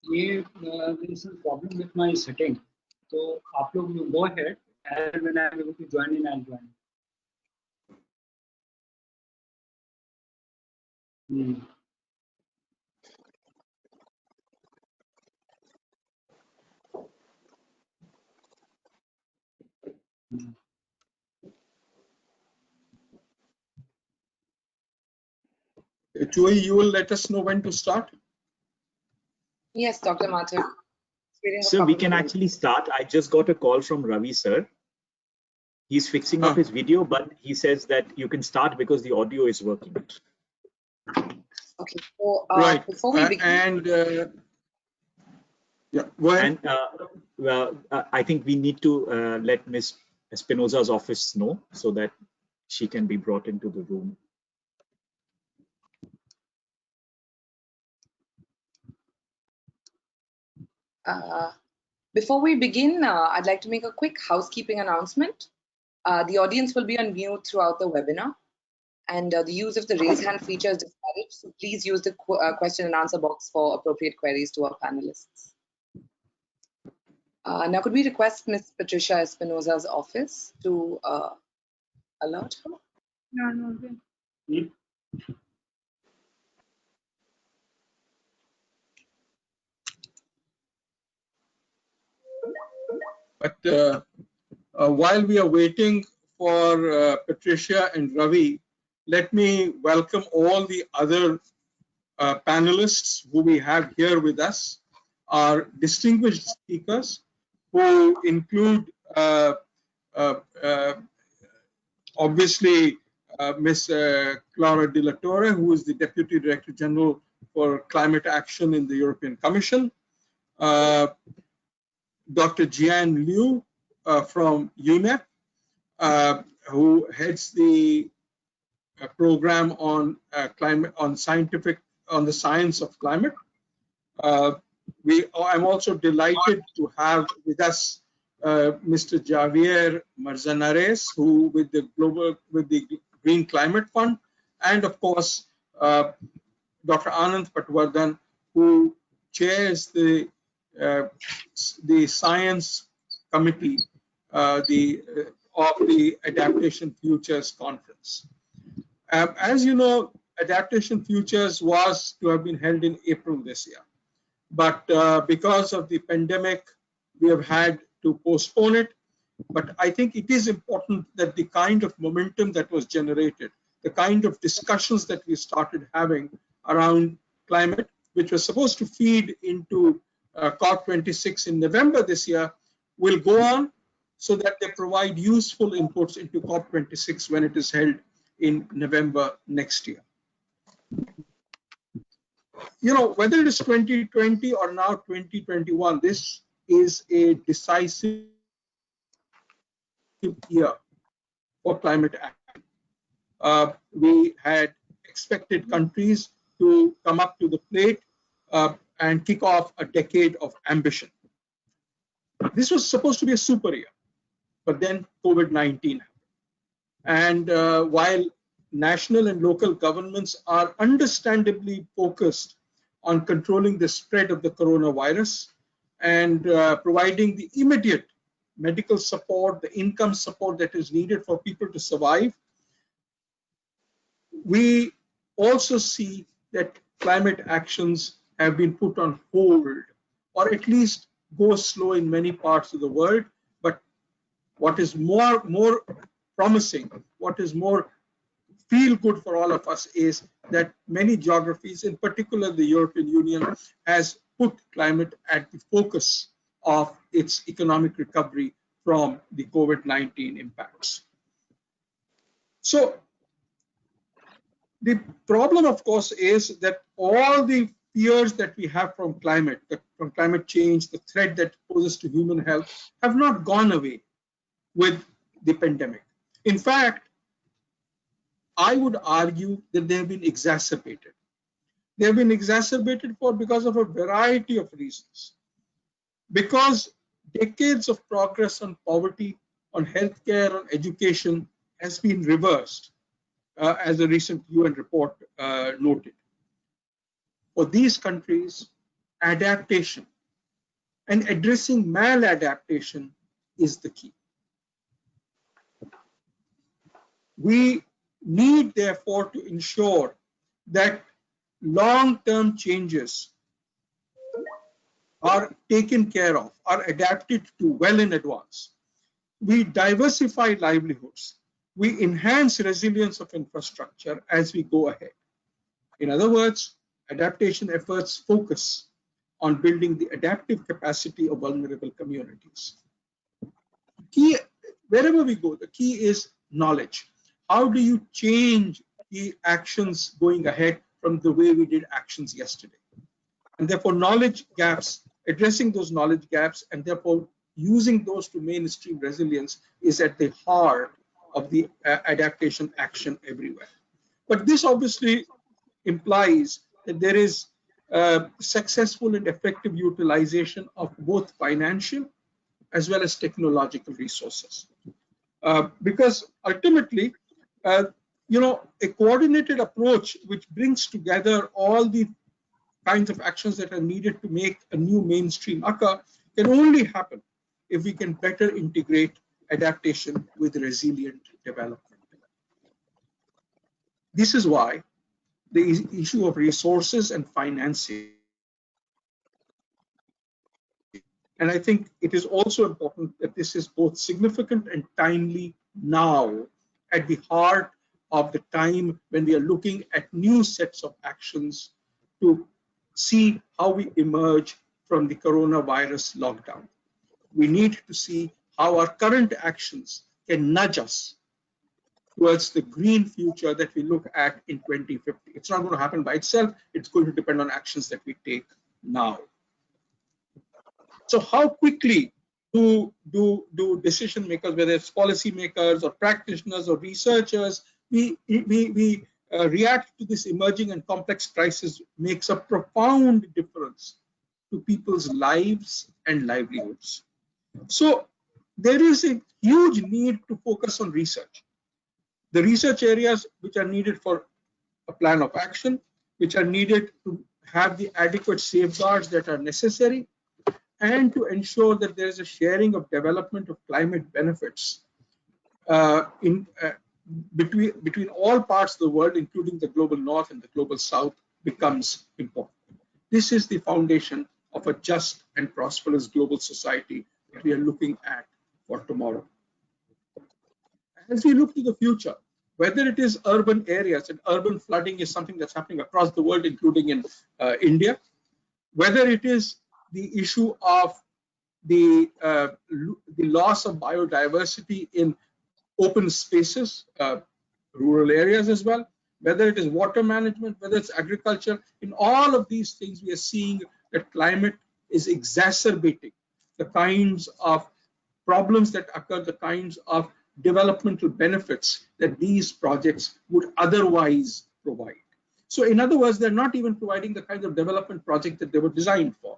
ये there is a problem with my setting. तो आप लोग go ahead and when I am able to join in, I'll join. Joey, you will let us know when to start? Yes, Dr. Mathur. Sir, we can actually start. I just got a call from Ravi, sir. He's fixing up his video, but he says that you can start because the audio is working. Okay, so Right. before we begin, yeah, go ahead. And I think we need to let Ms. Espinosa's office know so that she can be brought into the room. Before we begin, I'd like to make a quick housekeeping announcement. The audience will be on mute throughout the webinar, and the use of the raise hand feature is discouraged, so please use the question and answer box for appropriate queries to our panelists. Now, could we request Ms. Patricia Espinosa's office to alert her? No, okay. But while we are waiting for Patricia and Ravi, let me welcome all the other panelists who we have here with us, our distinguished speakers, who include obviously Ms. Clara de la Torre, who is the Deputy Director General for Climate Action in the European Commission, Dr. Jian Liu from UNEP, who heads the program on climate, on the science of climate. I'm also delighted to have with us Mr. Javier Manzanares, who with the Green Climate Fund, and of course Dr. Anand Patwardhan, who chairs the science committee of the Adaptation Futures Conference. As you know, Adaptation Futures was to have been held in April this year, but because of the pandemic, we have had to postpone it. But I think it is important that the kind of momentum that was generated, the kind of discussions that we started having around climate, which was supposed to feed into COP26 in November this year, will go on so that they provide useful inputs into COP26 when it is held in November next year. You know, whether it is 2020 or now 2021, this is a decisive year for climate action. We had expected countries to come up to the plate and kick off a decade of ambition. This was supposed to be a super year, but then COVID-19 happened. And while national and local governments are understandably focused on controlling the spread of the coronavirus and providing the immediate medical support, the income support that is needed for people to survive, we also see that climate actions have been put on hold, or at least go slow in many parts of the world. But what is more promising, what is more feel good for all of us, is that many geographies, in particular the European Union, has put climate at the focus of its economic recovery from the COVID-19 impacts. So the problem, of course, is that all the fears that we have from climate change, the threat that poses to human health, have not gone away with the pandemic. In fact, I would argue that they have been exacerbated. They have been exacerbated because of a variety of reasons. Because decades of progress on poverty, on healthcare, on education has been reversed, as a recent UN report noted. For these countries, adaptation, and addressing maladaptation is the key. We need, therefore, to ensure that long-term changes are taken care of, are adapted to well in advance. We diversify livelihoods. We enhance resilience of infrastructure as we go ahead. In other words, adaptation efforts focus on building the adaptive capacity of vulnerable communities. Key, wherever we go, the key is knowledge. How do you change the actions going ahead from the way we did actions yesterday? And therefore, knowledge gaps, addressing those knowledge gaps, and therefore using those to mainstream resilience is at the heart of the adaptation action everywhere. But this obviously implies that there is successful and effective utilization of both financial as well as technological resources. Because ultimately, a coordinated approach which brings together all the kinds of actions that are needed to make a new mainstream occur can only happen if we can better integrate adaptation with resilient development. This is why the issue of resources and financing, and I think it is also important that this is both significant and timely now at the heart of the time when we are looking at new sets of actions to see how we emerge from the coronavirus lockdown. We need to see how our current actions can nudge us towards the green future that we look at in 2050. It's not going to happen by itself. It's going to depend on actions that we take now. So how quickly do decision makers, whether it's policy makers or practitioners or researchers, we react to this emerging and complex crisis makes a profound difference to people's lives and livelihoods. So there is a huge need to focus on research. The research areas which are needed for a plan of action, which are needed to have the adequate safeguards that are necessary, and to ensure that there is a sharing of development of climate benefits between all parts of the world, including the global north and the global south, becomes important. This is the foundation of a just and prosperous global society that we are looking at for tomorrow. As we look to the future, whether it is urban areas, and urban flooding is something that's happening across the world, including in India, whether it is the issue of the loss of biodiversity in open spaces, rural areas as well, whether it is water management, whether it's agriculture, in all of these things we are seeing that climate is exacerbating the kinds of problems that occur, the kinds of developmental benefits that these projects would otherwise provide. So in other words, they're not even providing the kind of development project that they were designed for.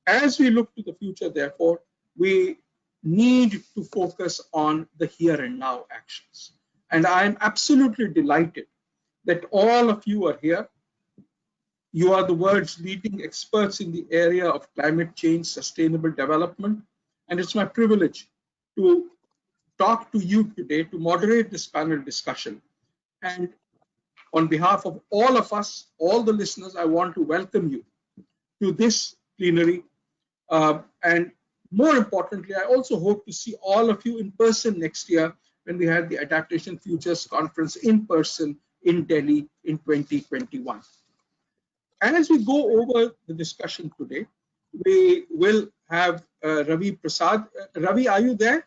As we look to the future, therefore, we need to focus on the here and now actions. And I'm absolutely delighted that all of you are here. You are the world's leading experts in the area of climate change, sustainable development. And it's my privilege to talk to you today, to moderate this panel discussion. And on behalf of all of us, all the listeners, I want to welcome you to this plenary. And more importantly, I also hope to see all of you in person next year when we have the Adaptation Futures Conference in person in Delhi in 2021. And as we go over the discussion today, we will have Ravi Prasad. Ravi, are you there?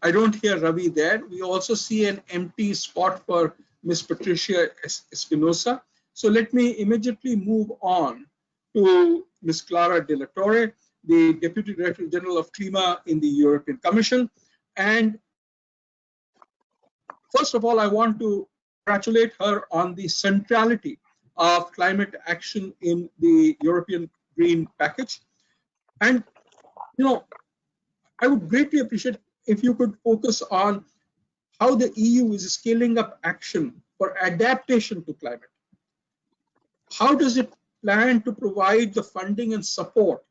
I don't hear Ravi there. We also see an empty spot for Ms. Patricia Espinosa. So let me immediately move on to Ms. Clara de la Torre, the Deputy Director General of CLIMA in the European Commission. And first of all, I want to congratulate her on the centrality of climate action in the European Green Package. And, I would greatly appreciate if you could focus on how the EU is scaling up action for adaptation to climate. how does it plan to provide the funding and support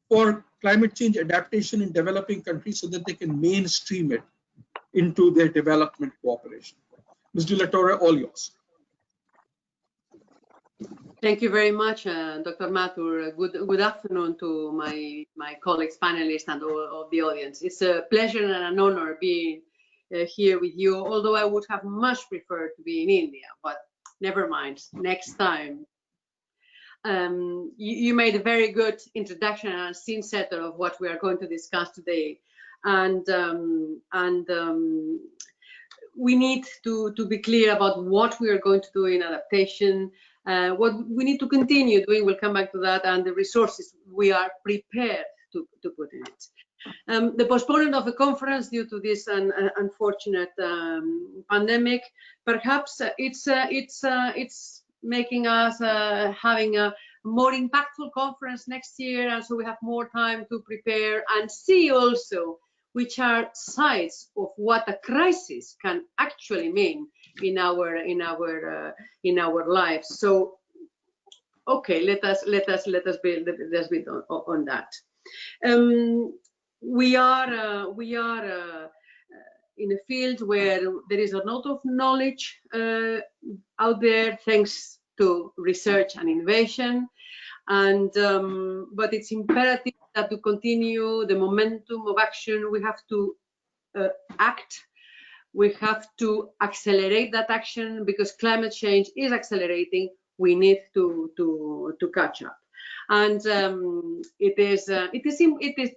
for climate change adaptation in developing countries so that they can mainstream it into their development cooperation? Ms. De La Torre, all yours. Thank you very much, Dr. Mathur. Good afternoon to my colleagues, panelists, and all of the audience. It's a pleasure and an honor being here with you, although I would have much preferred to be in India, but never mind, next time. You made a very good introduction and scene setter of what we are going to discuss today. And we need to be clear about what we are going to do in adaptation, what we need to continue doing, we'll come back to that, and the resources we are prepared to put in it. The postponement of the conference due to this unfortunate pandemic, perhaps it's making us having a more impactful conference next year, and so we have more time to prepare and see also which are sides of what a crisis can actually mean in our lives. So, okay, let us build on that. We are in a field where there is a lot of knowledge out there, thanks to research and innovation, and but it's imperative that to continue the momentum of action, we have to act. We have to accelerate that action because climate change is accelerating. We need to catch up, and it is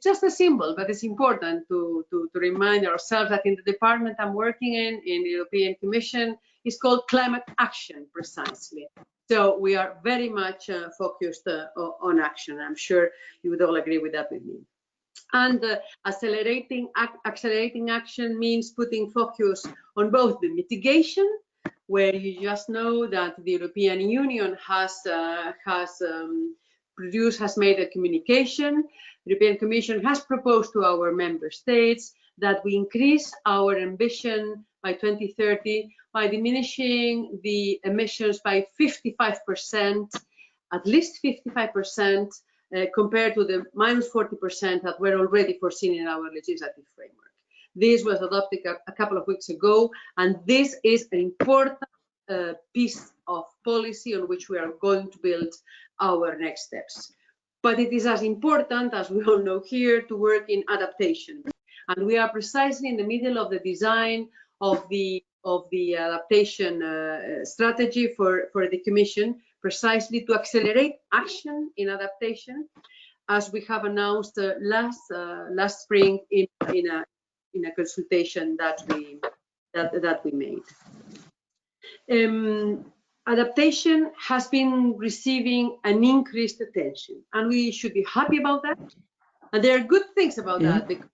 just a symbol, but it's important to remind ourselves that in the department I'm working in the European Commission, it's called climate action precisely. So we are very much focused on action. I'm sure you would all agree with that with me. And accelerating action means putting focus on both the mitigation, where you just know that the European Union has made a communication. The European Commission has proposed to our member states that we increase our ambition by 2030 by diminishing the emissions by 55%, at least 55%, compared to the -40% that were already foreseen in our legislative framework. This was adopted a couple of weeks ago, and this is an important piece of policy on which we are going to build our next steps. But it is as important, as we all know here, to work in adaptation. And we are precisely in the middle of the design of the adaptation strategy for the Commission, precisely to accelerate action in adaptation, as we have announced last spring in a consultation that we made. Adaptation has been receiving an increased attention, and we should be happy about that. And there are good things about that, because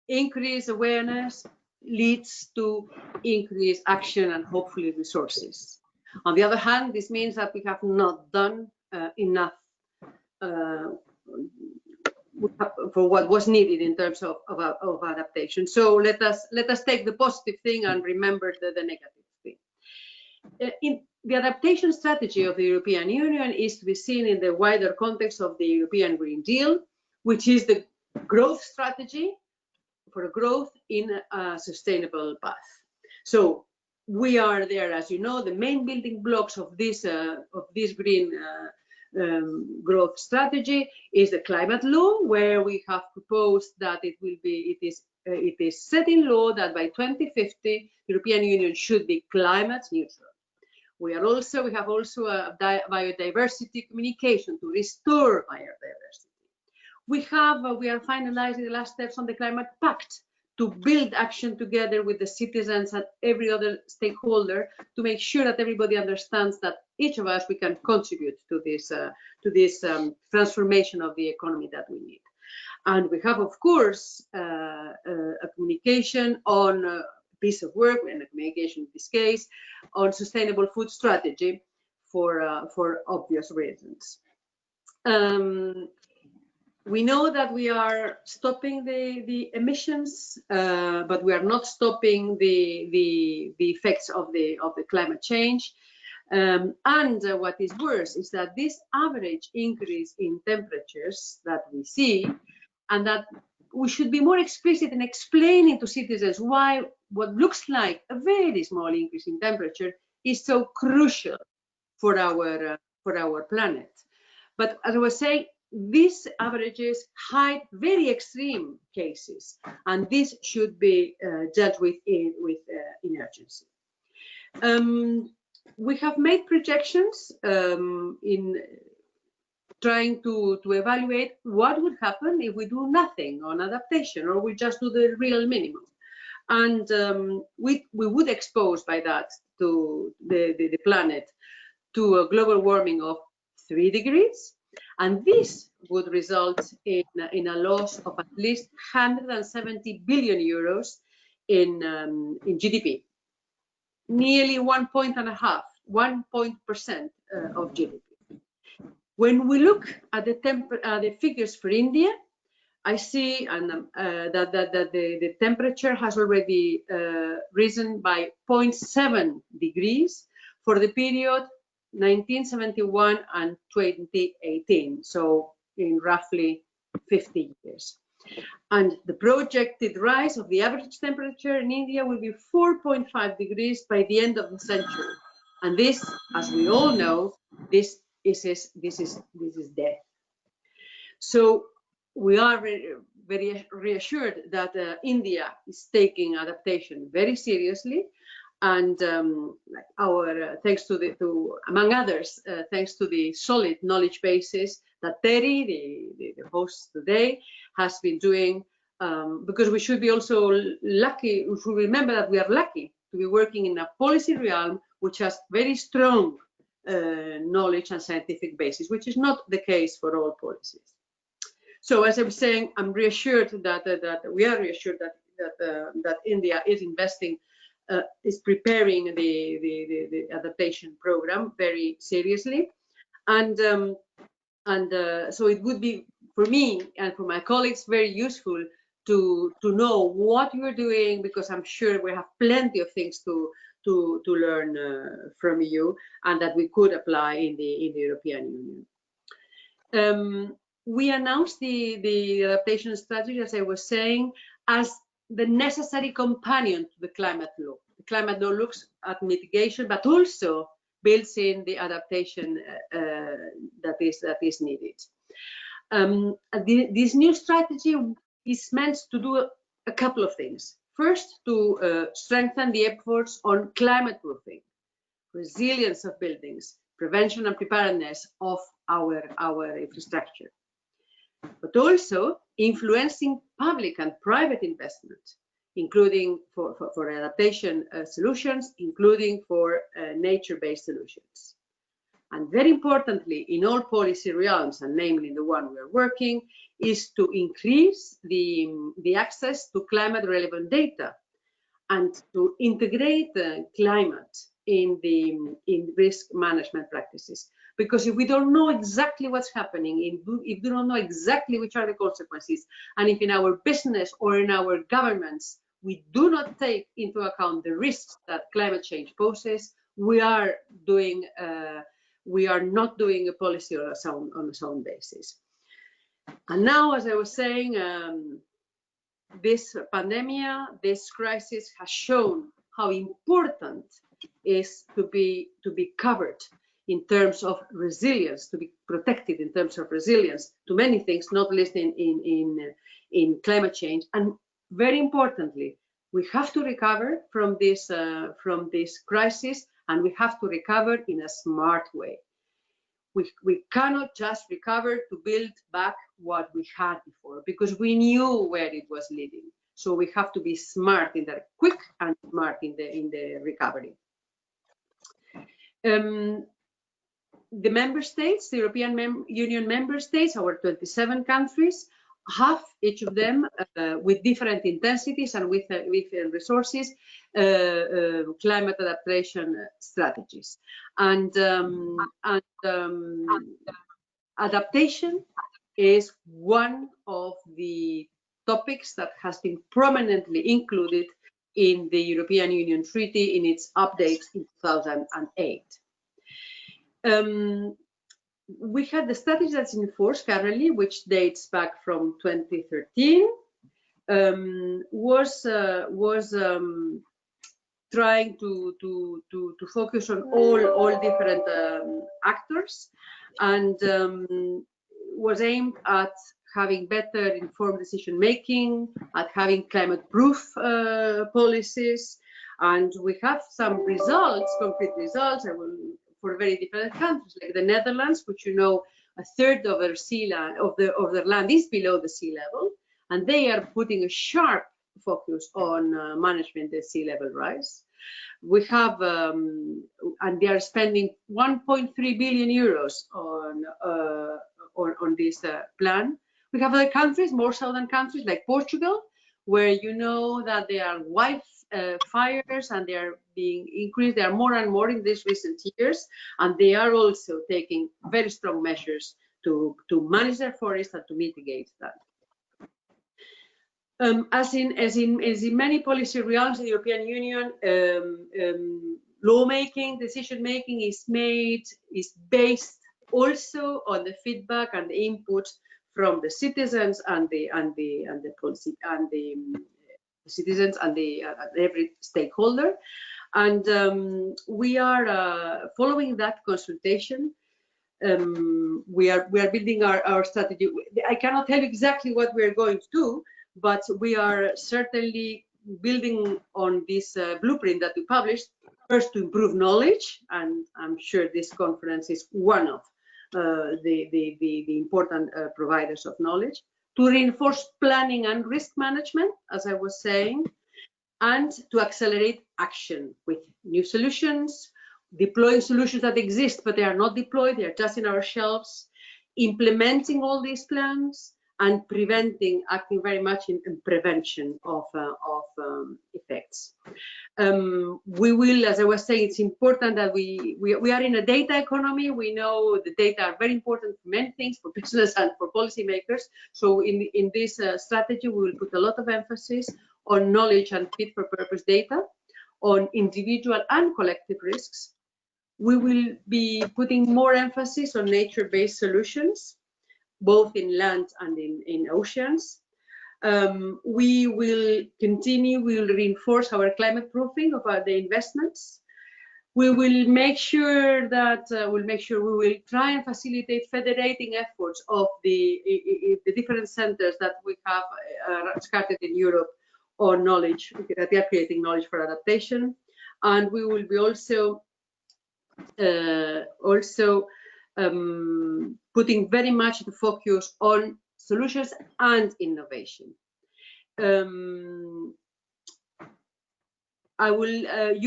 increased awareness leads to increased action and hopefully resources. On the other hand, this means that we have not done enough for what was needed in terms of adaptation. So let us take the positive thing and remember the negative thing. In the adaptation strategy of the European Union is to be seen in the wider context of the European Green Deal, which is the growth strategy for growth in a sustainable path. So we are there, as you know, the main building blocks of this green growth strategy is the climate law, where we have proposed that it is set in law that by 2050 the European Union should be climate neutral. We have also a biodiversity communication to restore biodiversity. We are finalizing the last steps on the climate pact to build action together with the citizens and every other stakeholder to make sure that everybody understands that each of us, we can contribute to this transformation of the economy that we need. And we have, of course, a communication on a piece of work, and a communication in this case, on sustainable food strategy for obvious reasons. We know that we are stopping the emissions, but we are not stopping the effects of the climate change. And what is worse is that this average increase in temperatures that we see, and that we should be more explicit in explaining to citizens why what looks like a very small increase in temperature is so crucial for our planet. But as I was saying, these averages hide very extreme cases, and this should be dealt with in urgency. We have made projections in trying to evaluate what would happen if we do nothing on adaptation, or we just do the real minimum. And we would expose by that to the planet to a global warming of 3 degrees, and this would result in a loss of at least 170 billion euros in GDP, nearly 1 point percent of GDP. When we look at the figures for India, I see that the temperature has already risen by 0.7 degrees for the period 1971 and 2018, so in roughly 50 years. And the projected rise of the average temperature in India will be 4.5 degrees by the end of the century. And this, as we all know, this is death. So we are very reassured that India is taking adaptation very seriously, and thanks to among others, thanks to the solid knowledge bases that TERI, the host today, has been doing, because we should be also lucky. We should remember that we are lucky to be working in a policy realm which has very strong knowledge and scientific basis, which is not the case for all policies. So, as I was saying, I'm reassured that we are reassured that India is investing, is preparing the adaptation program very seriously, and so it would be for me and for my colleagues very useful to know what you're doing, because I'm sure we have plenty of things to learn from you, and that we could apply in the European Union. We announced the adaptation strategy, as I was saying, as the necessary companion to the climate law. The climate law looks at mitigation, but also builds in the adaptation that is needed. This new strategy is meant to do a couple of things. First, to strengthen the efforts on climate proofing, resilience of buildings, prevention and preparedness of our infrastructure, but also influencing public and private investment, including for adaptation solutions, including for nature-based solutions. And very importantly, in all policy realms, and namely the one we are working, is to increase the access to climate-relevant data and to integrate climate in risk management practices. Because if we don't know exactly what's happening, if we don't know exactly which are the consequences, and if in our business or in our governments we do not take into account the risks that climate change poses, we are not doing a policy on a sound basis. And now, as I was saying, this pandemic, this crisis has shown how important it is to be covered in terms of resilience, to be protected in terms of resilience to many things, not least in climate change. And very importantly, we have to recover from this crisis, and we have to recover in a smart way. We cannot just recover to build back what we had before, because we knew where it was leading. So we have to be smart in the quick and smart in the recovery. The member states, the European Union member states, our 27 countries, have each of them with different intensities and with resources, climate adaptation strategies. And adaptation is one of the topics that has been prominently included in the European Union Treaty in its update in 2008. We had the strategy that's in force currently, which dates back from 2013, was trying to focus on all different actors, and was aimed at having better informed decision making, at having climate-proof policies, and we have some results, concrete results. For very different countries, like the Netherlands, which a third of their their land is below the sea level, and they are putting a sharp focus on managing the sea level rise. We have, and they are spending 1.3 billion euros on this plan. We have other countries, more southern countries like Portugal, where that there are wildfires and they are being increased. They are more and more in these recent years, and they are also taking very strong measures to manage their forests and to mitigate that. As in many policy realms in the European Union, lawmaking, decision making is based also on the feedback and the input from the citizens and the policy and the citizens and every stakeholder, and we are following that consultation. We are building our strategy. I cannot tell you exactly what we are going to do, but we are certainly building on this blueprint that we published, first to improve knowledge, and I'm sure this conference is one of the important providers of knowledge, to reinforce planning and risk management, as I was saying, and to accelerate action with new solutions, deploying solutions that exist but they are not deployed, they are just in our shelves, implementing all these plans, and acting very much in prevention of effects. We will, as I was saying, it's important that we are in a data economy. We know the data are very important for many things, for business and for policymakers. So in this strategy, we will put a lot of emphasis on knowledge and fit for purpose data, on individual and collective risks. We will be putting more emphasis on nature-based solutions, both in land and in oceans. We will reinforce our climate proofing of the investments. We will make sure that we will try and facilitate federating efforts of the different centers that we have scattered in Europe on knowledge, that they are creating knowledge for adaptation. And we will be also putting very much the focus on solutions and innovation. You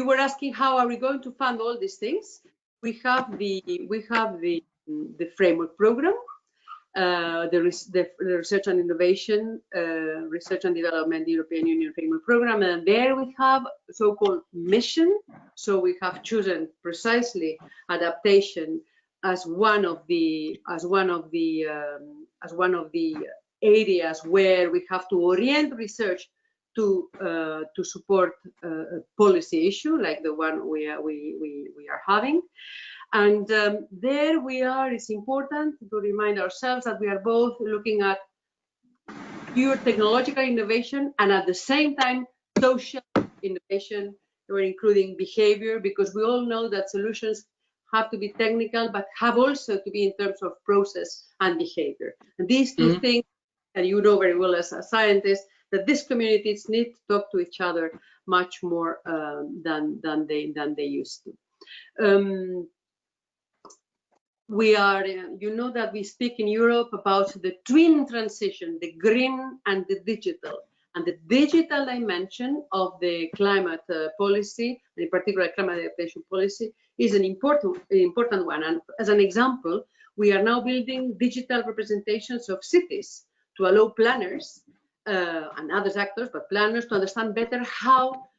were asking how are we going to fund all these things? We have the framework program, the research and innovation, research and development, the European Union framework program, and there we have so-called mission. So we have chosen precisely adaptation as one of the areas where we have to orient research to support a policy issue like the one we are having. And there we are. It's important to remind ourselves that we are both looking at pure technological innovation and at the same time social innovation. We're including behavior, because we all know that solutions have to be technical, but have also to be in terms of process and behavior. And these two things, and you know very well as a scientist, that these communities need to talk to each other much more than they used to. We are, you know that we speak in Europe about the twin transition, the green and the digital. And the digital dimension of the climate policy, in particular climate adaptation policy, is an important one. And as an example, we are now building digital representations of cities to allow planners and other actors, but planners, to understand better how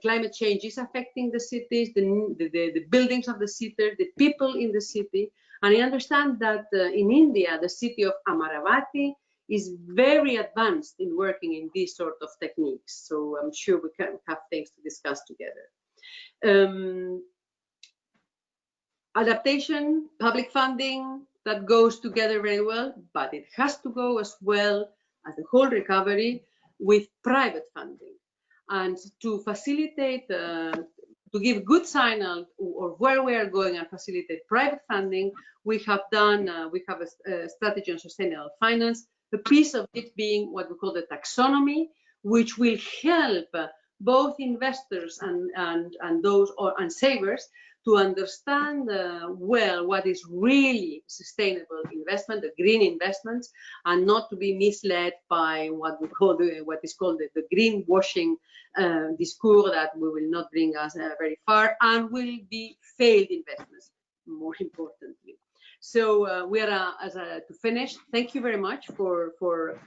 climate change is affecting the cities, the buildings of the city, the people in the city. And I understand that in India, the city of Amaravati is very advanced in working in these sort of techniques. So I'm sure we can have things to discuss together. adaptation, public funding, that goes together very well, but it has to go as well as the whole recovery with private funding. And to facilitate, to give good signal or where we are going and facilitate private funding, we have a strategy on sustainable finance, a piece of it being what we call the taxonomy, which will help both investors and those and savers to understand well what is really sustainable investment, the green investments, and not to be misled by what is called the greenwashing discourse that we will not bring us very far and will be failed investments, more importantly. So we are to finish. Thank you very much for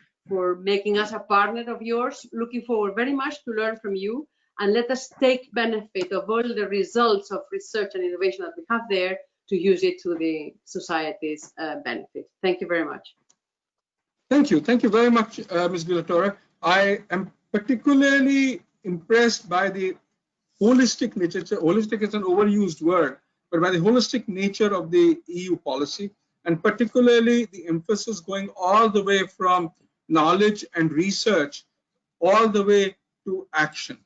making us a partner of yours. Looking forward very much to learn from you. And let us take benefit of all the results of research and innovation that we have there to use it to the society's benefit. Thank you very much. Thank you. Thank you very much, Ms. De La Torre. I am particularly impressed by the holistic nature. Holistic is an overused word, but by the holistic nature of the EU policy, and particularly the emphasis going all the way from knowledge and research all the way to action.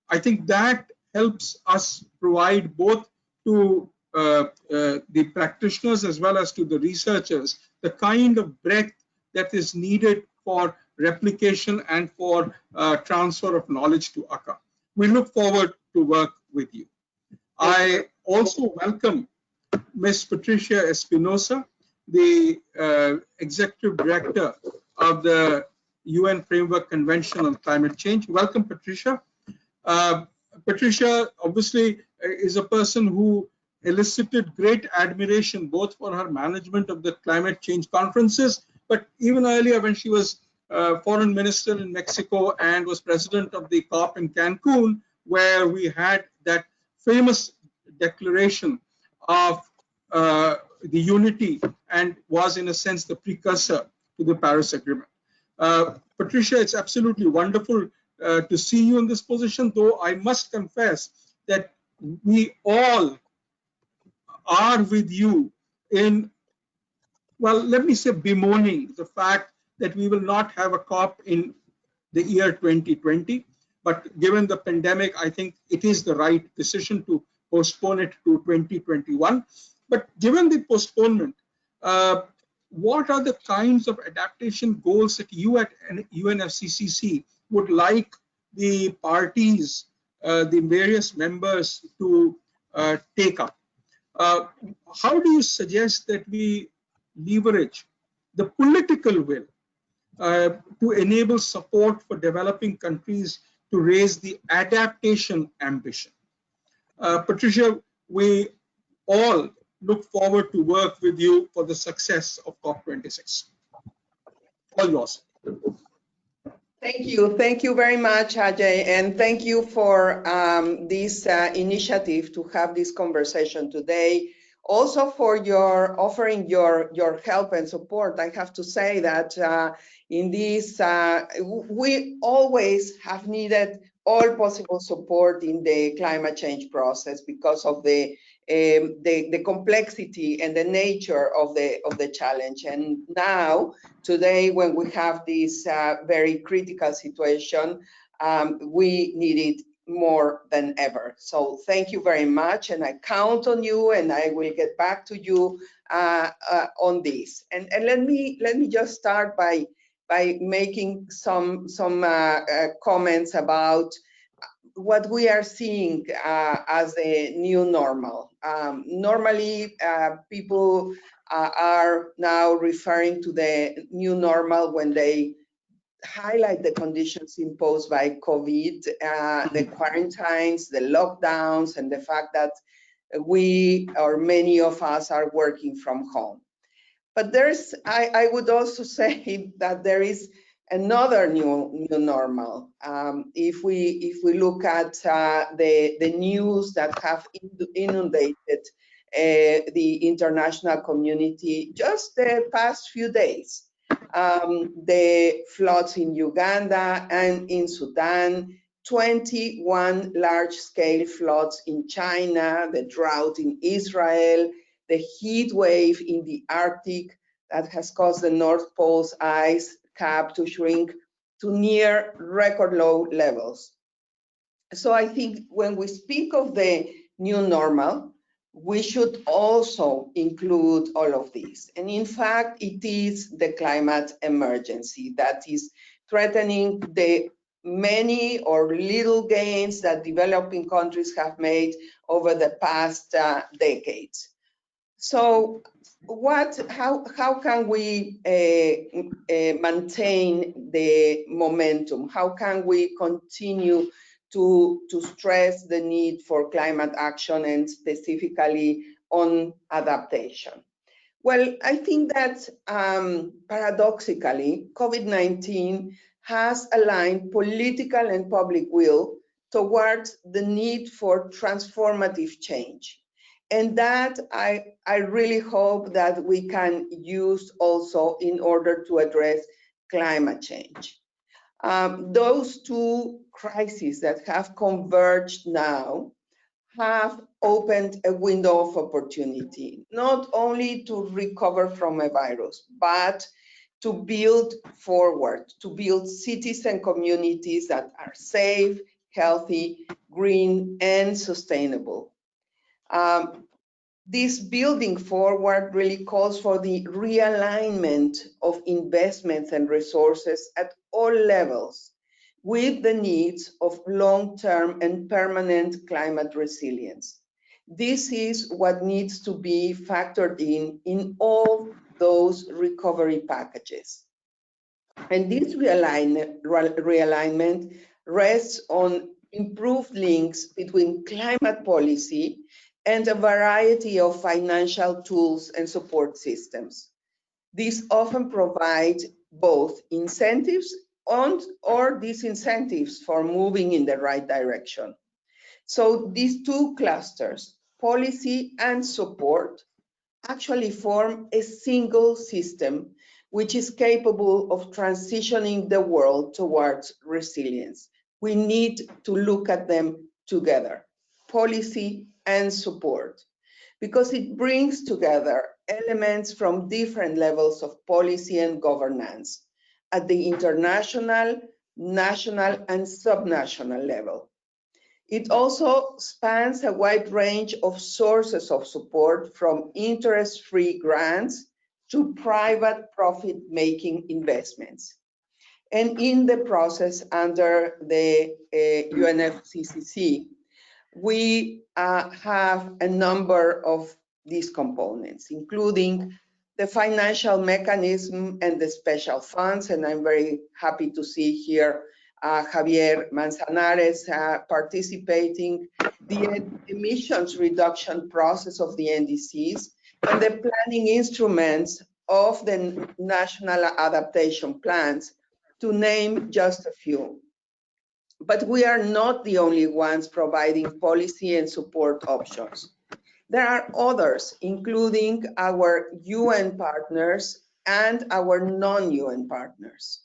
I think that helps us provide both to the practitioners as well as to the researchers the kind of breadth that is needed for replication and for transfer of knowledge to occur. We look forward to work with you. I also welcome Ms. Patricia Espinosa, the Executive Director of the UN Framework Convention on Climate Change. Welcome, Patricia. Patricia obviously is a person who elicited great admiration both for her management of the climate change conferences, but even earlier when she was foreign minister in Mexico and was president of the COP in Cancun, where we had that famous declaration of the unity and was in a sense the precursor to the Paris Agreement. Patricia, it's absolutely wonderful to see you in this position, though I must confess that we all are with you in, well, let me say, bemoaning the fact that we will not have a COP in the year 2020. But given the pandemic, I think it is the right decision to postpone it to 2021. But given the postponement, what are the kinds of adaptation goals that you at UNFCCC would like the parties, the various members to take up? How do you suggest that we leverage the political will to enable support for developing countries to raise the adaptation ambition? Patricia, we all look forward to work with you for the success of COP26. All yours. Thank you very much, Ajay, and thank you for this initiative to have this conversation today. Also for your offering your help and support. I have to say that in this, we always have needed all possible support in the climate change process because of the complexity and the nature of the challenge. And now, today, when we have this very critical situation, we need it more than ever. So thank you very much, and I count on you, and I will get back to you on this. And let me just start by making some comments about what we are seeing as a new normal. Normally, people are now referring to the new normal when they highlight the conditions imposed by COVID, the quarantines, the lockdowns, and the fact that we or many of us are working from home. But I would also say that there is another new normal. If we look at the news that have inundated the international community just the past few days, the floods in Uganda and in Sudan, 21 large-scale floods in China, the drought in Israel, the heat wave in the Arctic that has caused the North Pole's ice cap to shrink to near record low levels. So I think when we speak of the new normal, we should also include all of these. And in fact, it is the climate emergency that is threatening the many or little gains that developing countries have made over the past decades. So how can we maintain the momentum? How can we continue to stress the need for climate action and specifically on adaptation? Well, I think that paradoxically, COVID-19 has aligned political and public will towards the need for transformative change. And that I really hope that we can use also in order to address climate change. Those two crises that have converged now have opened a window of opportunity, not only to recover from a virus, but to build forward, to build cities and communities that are safe, healthy, green, and sustainable. This building forward really calls for the realignment of investments and resources at all levels with the needs of long-term and permanent climate resilience. This is what needs to be factored in all those recovery packages. And this realignment rests on improved links between climate policy and a variety of financial tools and support systems. These often provide both incentives or disincentives for moving in the right direction. So these two clusters, policy and support, actually form a single system which is capable of transitioning the world towards resilience. We need to look at them together, policy and support, because it brings together elements from different levels of policy and governance at the international, national, and subnational level. It also spans a wide range of sources of support, from interest-free grants to private profit-making investments. And in the process under the UNFCCC, we have a number of these components, including the financial mechanism and the special funds. And I'm very happy to see here Javier Manzanares participating, the emissions reduction process of the NDCs, and the planning instruments of the national adaptation plans, to name just a few. But we are not the only ones providing policy and support options. There are others, including our UN partners and our non-UN partners.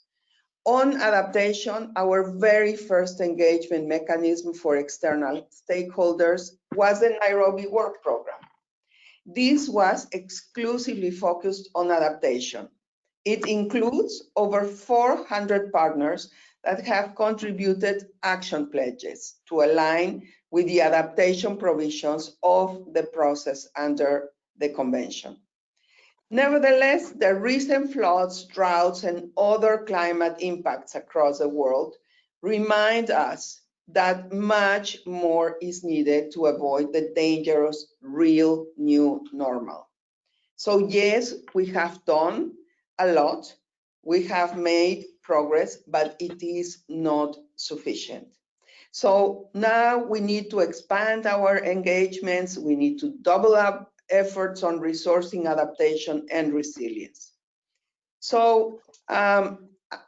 On adaptation, our very first engagement mechanism for external stakeholders was the Nairobi Work Programme. This was exclusively focused on adaptation. It includes over 400 partners that have contributed action pledges to align with the adaptation provisions of the process under the convention. Nevertheless, the recent floods, droughts, and other climate impacts across the world remind us that much more is needed to avoid the dangerous real new normal. So yes, we have done a lot. We have made progress, but it is not sufficient. So now we need to expand our engagements. We need to double up efforts on resourcing adaptation and resilience. So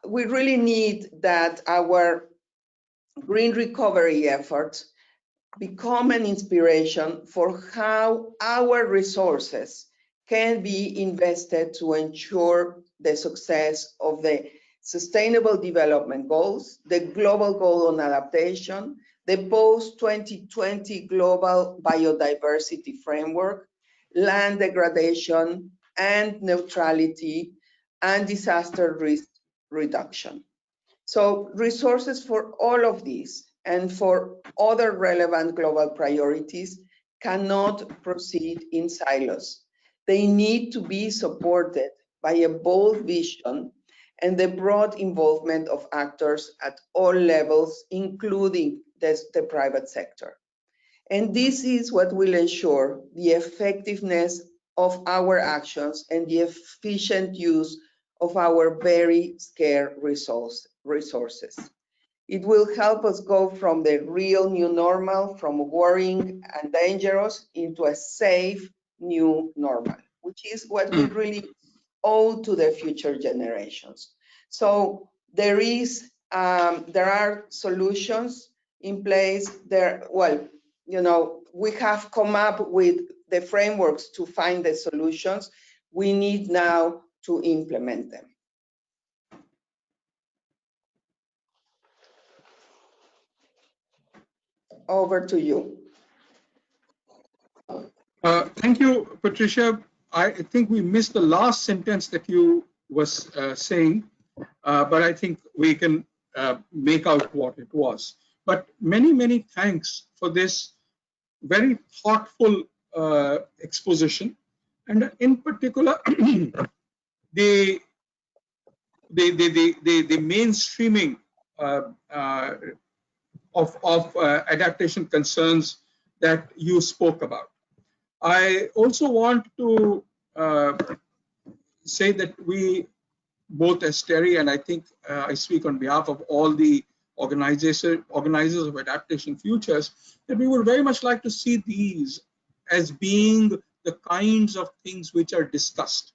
we really need that our green recovery efforts become an inspiration for how our resources can be invested to ensure the success of the Sustainable Development Goals, the Global Goal on Adaptation, the post-2020 Global Biodiversity Framework, land degradation and neutrality, and disaster risk reduction. So resources for all of these and for other relevant global priorities cannot proceed in silos. They need to be supported by a bold vision and the broad involvement of actors at all levels, including the private sector. And this is what will ensure the effectiveness of our actions and the efficient use of our very scarce resources. It will help us go from the real new normal, from worrying and dangerous, into a safe new normal, which is what we really owe to the future generations. So there are solutions in place there. Well, you know, we have come up with the frameworks to find the solutions. We need now to implement them. Over to you. Thank you, Patricia. I think we missed the last sentence that you was saying, but I think we can make out what it was. But many, many thanks for this very thoughtful exposition, and in particular, the mainstreaming of adaptation concerns that you spoke about. I also want to say that we, both as TERI, and I think I speak on behalf of all the organizers of Adaptation Futures, that we would very much like to see these as being the kinds of things which are discussed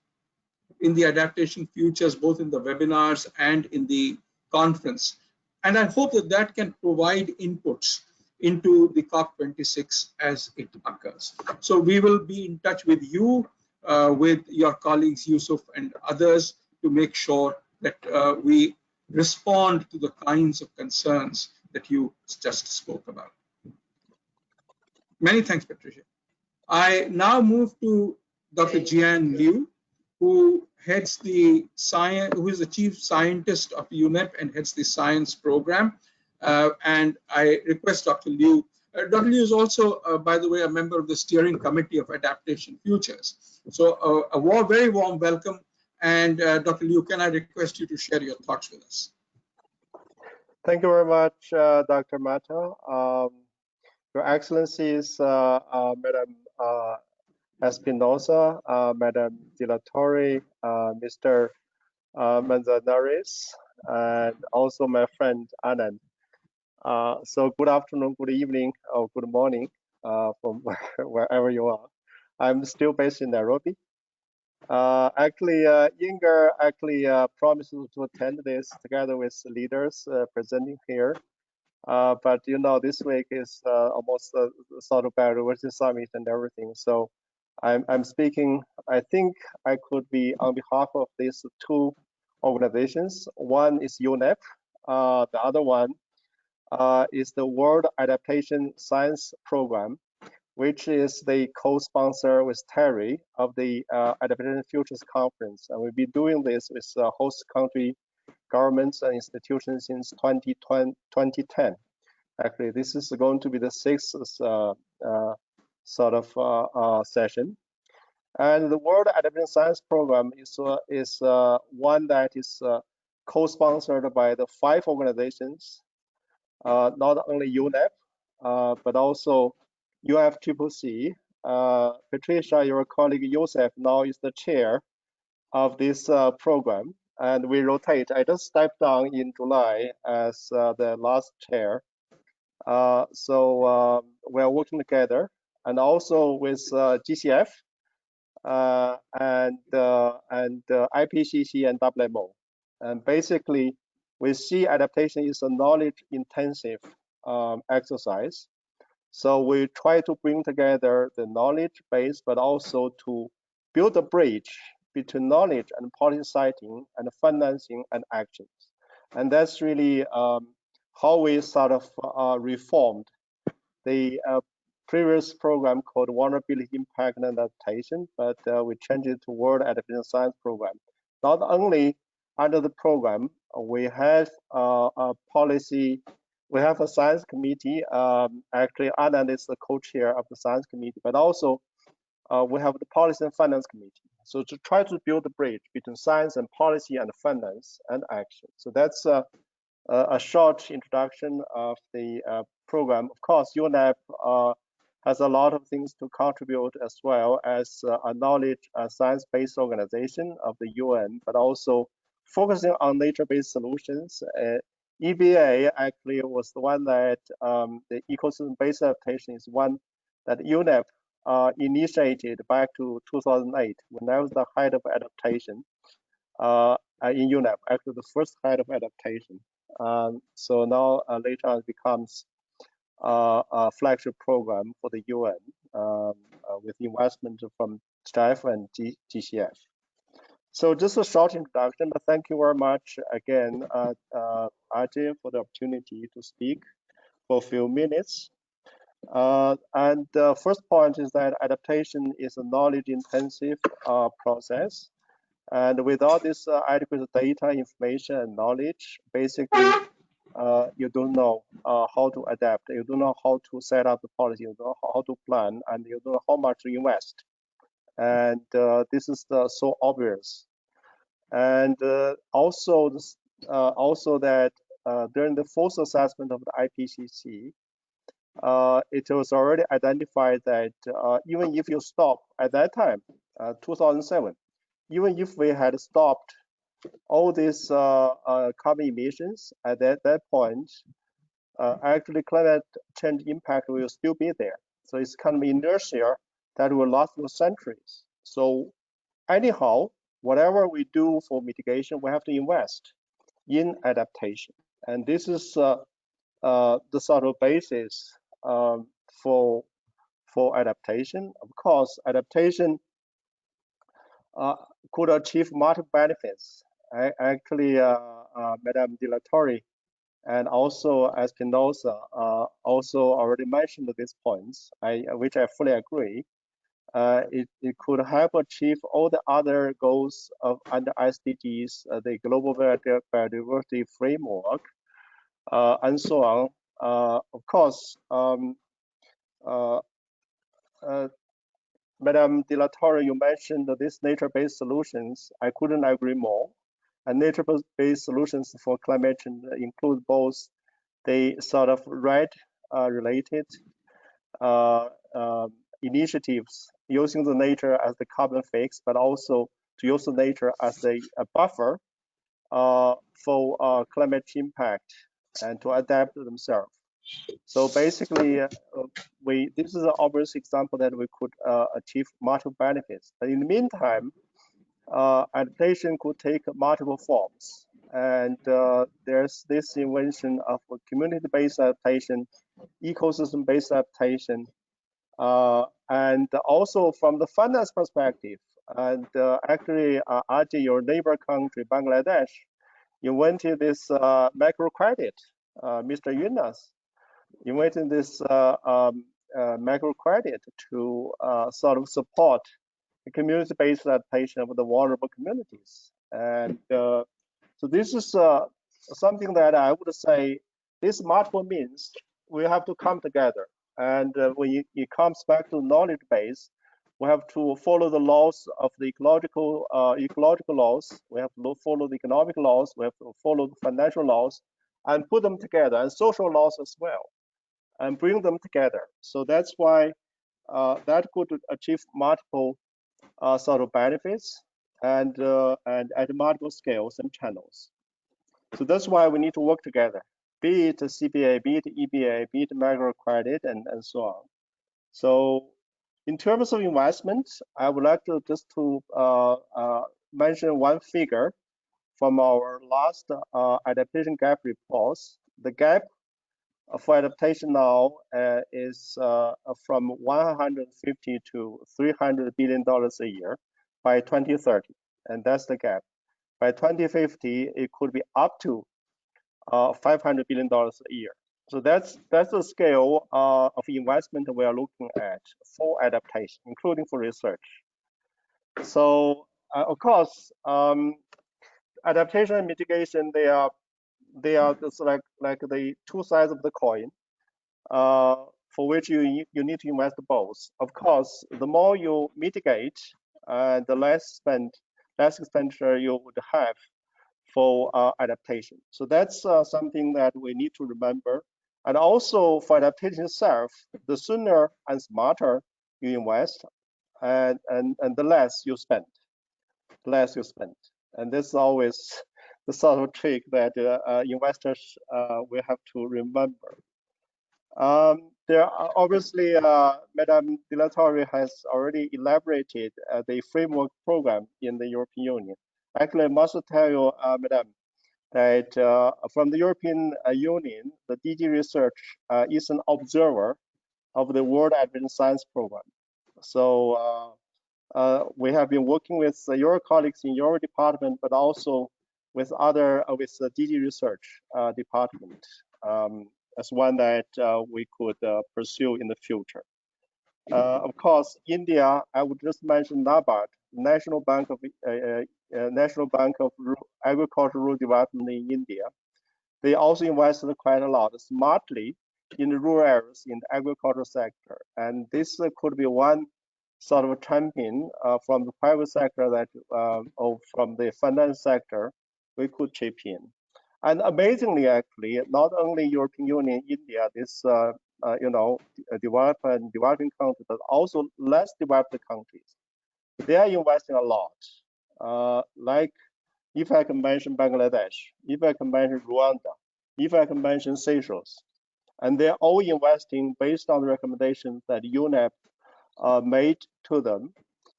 in the Adaptation Futures, both in the webinars and in the conference. And I hope that that can provide inputs into the COP26 as it occurs. So we will be in touch with you, with your colleagues, Yusuf and others, to make sure that we respond to the kinds of concerns that you just spoke about. Many thanks, Patricia. I now move to Dr. Jian Liu, who heads the science, who is the chief scientist of UNEP and heads the science program. And I request Dr. Liu. Dr. Liu is also, by the way, a member of the steering committee of Adaptation Futures. So a very warm welcome. And Dr. Liu, can I request you to share your thoughts with us? Thank you very much, Dr. Mathur. Your Excellencies, Madam Espinosa, Madam Dilatori, Mr. Manzanares, and also my friend Anand. So good afternoon, good evening, or good morning from wherever you are. I'm still based in Nairobi. Actually, Inger promised to attend this together with leaders presenting here. But you know, this week is almost sort of biodiversity summit and everything. So I'm speaking, I think I could be on behalf of these two organizations. One is UNEP, the other one is the World Adaptation Science Program, which is the co-sponsor with TERI of the Adaptation Futures Conference. And we've been doing this with host country governments and institutions since 2010. Actually, this is going to be the sixth sort of session. And the World Adaptation Science Program is one that is co-sponsored by the 5 organizations, not only UNEP, but also UFCCC. Patricia, your colleague Yusuf, now is the chair of this program, and we rotate. I just stepped down in July as the last chair. So we're working together, and also with GCF and IPCC and WMO. And basically, we see adaptation is a knowledge-intensive exercise. So we try to bring together the knowledge base, but also to build a bridge between knowledge and policy citing and financing and actions. And that's really how we sort of reformed the previous program called Vulnerability Impact and Adaptation, but we changed it to World Adaptation Science Program. Not only under the program, we have a policy, we have a science committee. Actually, Anand is the co-chair of the science committee, but also we have the policy and finance committee. So to try to build a bridge between science and policy and finance and action. So that's a short introduction of the program. Of course, UNEP has a lot of things to contribute as well as a knowledge science-based organization of the UN, but also focusing on nature-based solutions. EBA actually was the one that the ecosystem-based adaptation is one that UNEP initiated back to 2008 when I was the head of adaptation in UNEP, actually the first head of adaptation. So now later on it becomes a flagship program for the UN with investment from STIF and GCF. So just a short introduction, but thank you very much again, Ajay, for the opportunity to speak for a few minutes. And the first point is that adaptation is a knowledge-intensive process. And without this adequate data, information, and knowledge, basically, you don't know how to adapt. You don't know how to set up the policy. You don't know how to plan, and you don't know how much to invest. And this is so obvious. And also that during the first assessment of the IPCC, it was already identified that even if you stop at that time, 2007, even if we had stopped all these carbon emissions at that point, actually climate change impact will still be there. So it's kind of inertia that will last for centuries. So anyhow, whatever we do for mitigation, we have to invest in adaptation. And this is the sort of basis for adaptation. Of course, adaptation could achieve multiple benefits. Actually, Madame de la Torre and also Espinosa also already mentioned these points, which I fully agree. It could help achieve all the other goals of under SDGs, the Global Biodiversity Framework, and so on. Of course, Madame de la Torre, you mentioned these nature-based solutions. I couldn't agree more. And nature-based solutions for climate change include both the sort of REDD-related initiatives using the nature as the carbon fix, but also to use the nature as a buffer for climate impact and to adapt themselves. So basically, this is an obvious example that we could achieve multiple benefits. But in the meantime, adaptation could take multiple forms. And there's this invention of community-based adaptation, ecosystem-based adaptation, and also from the finance perspective. And actually, Ajay, your neighbor country, Bangladesh, invented this microcredit, Mr. Yunus. Inventing this microcredit to sort of support the community-based adaptation of the vulnerable communities. And so this is something that I would say this multiple means we have to come together. And when it comes back to knowledge base, we have to follow the laws of the ecological laws. We have to follow the economic laws. We have to follow the financial laws and put them together, and social laws as well, and bring them together. So that's why that could achieve multiple sort of benefits and at multiple scales and channels. So that's why we need to work together, be it CBA, be it EBA, be it microcredit, and so on. So in terms of investment, I would like to just to mention one figure from our last adaptation gap reports. The gap for adaptation now is from 150 to $300 billion a year by 2030, and that's the gap. By 2050, it could be up to $500 billion a year. So that's the scale of investment we are looking at for adaptation, including for research. So of course, adaptation and mitigation, they are just like the two sides of the coin, for which you need to invest both. Of course, the more you mitigate, the less expenditure you would have for adaptation. So that's something that we need to remember. And also for adaptation itself, the sooner and smarter you invest, and the less you spend. And this is always the sort of trick that investors will have to remember. There are obviously, Madame De La Torre has already elaborated the framework program in the European Union. Actually, I must tell you, Madame, that from the European Union, the DG Research is an observer of the World Advanced Science Program. So we have been working with your colleagues in your department, but also with the DG Research department as one that we could pursue in the future. Of course, India, I would just mention NABARD, National Bank of Agricultural Development in India. They also invested quite a lot smartly in the rural areas in the agricultural sector. And this could be one sort of a champion from the private sector that, or from the finance sector, we could chip in. And amazingly, actually, not only European Union, India, this developing countries, but also less developed countries, they are investing a lot. Like if I can mention Bangladesh, if I can mention Rwanda, if I can mention Seychelles, and they're all investing based on the recommendations that UNEP made to them,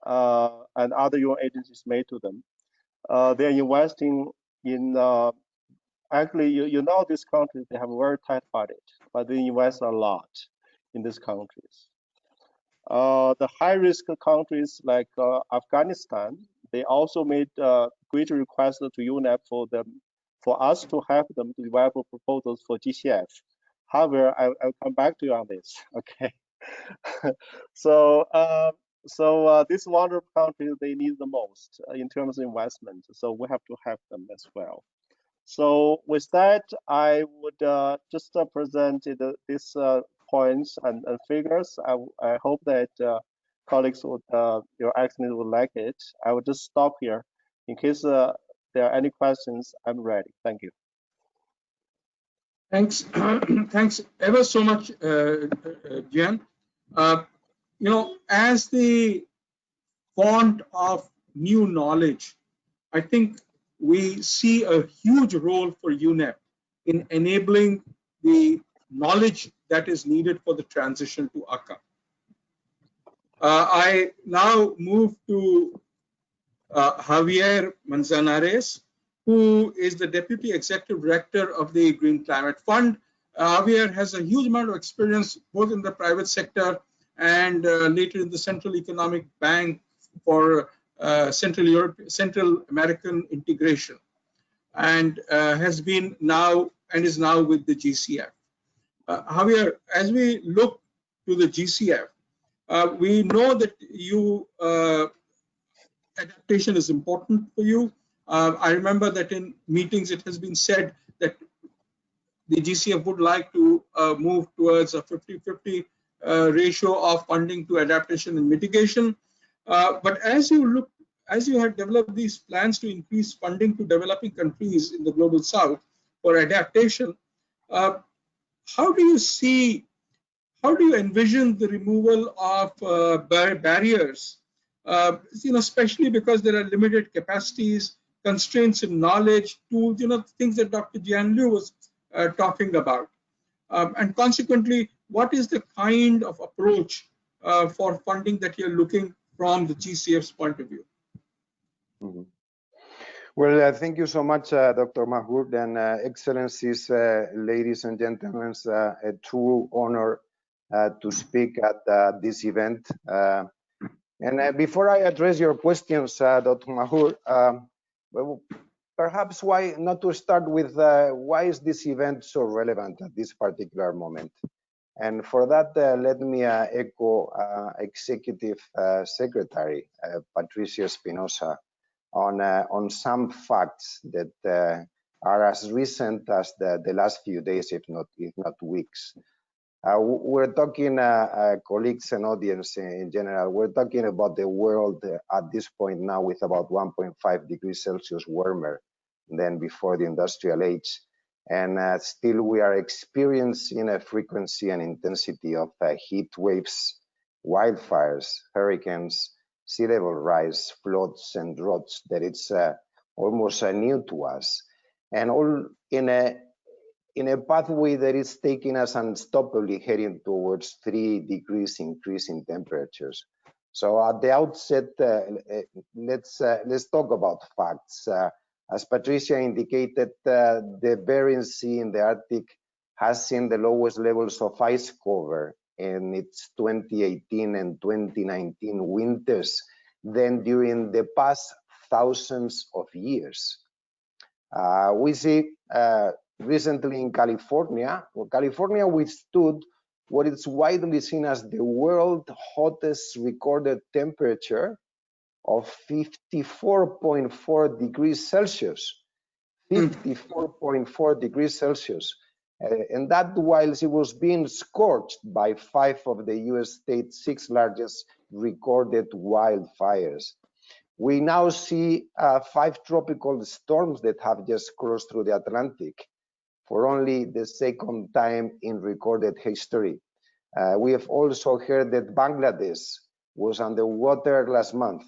and other UN agencies made to them. They're investing in, actually, you know, these countries, they have a very tight budget, but they invest a lot in these countries. The high-risk countries like Afghanistan, they also made great requests to UNEP for us to help them to develop proposals for GCF. However, I'll come back to you on this. Okay. So these wonderful countries, they need the most in terms of investment. So we have to help them as well. So with that, I would just present these points and figures. I hope that colleagues would, Your Excellency would like it. I will just stop here. In case there are any questions, I'm ready. Thank you. Thanks. Thanks ever so much, Jian. You know, as the font of new knowledge, I think we see a huge role for UNEP in enabling the knowledge that is needed for the transition to ACA. I now move to Javier Manzanares, who is the Deputy Executive Director of the Green Climate Fund. Javier has a huge amount of experience both in the private sector and later in the Central Economic Bank for Central American integration, and has been now and is now with the GCF. Javier, as we look to the GCF, we know that adaptation is important for you. I remember that in meetings it has been said that the GCF would like to move towards a 50-50 ratio of funding to adaptation and mitigation. But as you have developed these plans to increase funding to developing countries in the global south for adaptation, how do you envision the removal of barriers? You know, especially because there are limited capacities, constraints in knowledge, tools, you know, things that Dr. Jian Liu was talking about. And consequently, what is the kind of approach for funding that you're looking from the GCF's point of view? Mm-hmm. Well, thank you so much, Dr. Mathur, and Excellencies, ladies and gentlemen. A true honor to speak at this event. And before I address your questions, Dr. Mathur, well, perhaps why not to start with why is this event so relevant at this particular moment? And for that, let me echo Executive Secretary Patricia Espinosa on some facts that are as recent as the last few days, if not weeks. We're talking, colleagues and audience in general, we're talking about the world at this point now with about 1.5 degrees Celsius warmer than before the industrial age. And still we are experiencing a frequency and intensity of heat waves, wildfires, hurricanes, sea level rise, floods and droughts that it's almost new to us. And all in a pathway that is taking us unstoppably heading towards 3 degrees increase in temperatures. So at the outset, let's talk about facts. As Patricia indicated, the Bering Sea in the Arctic has seen the lowest levels of ice cover in its 2018 and 2019 winters than during the past thousands of years. We see recently in California, California withstood what is widely seen as the world's hottest recorded temperature of 54.4 degrees Celsius. 54.4 degrees Celsius. And that whilst it was being scorched by 5 of the US state's 6 largest recorded wildfires. We now see 5 tropical storms that have just crossed through the Atlantic for only the second time in recorded history. We have also heard that Bangladesh was underwater last month,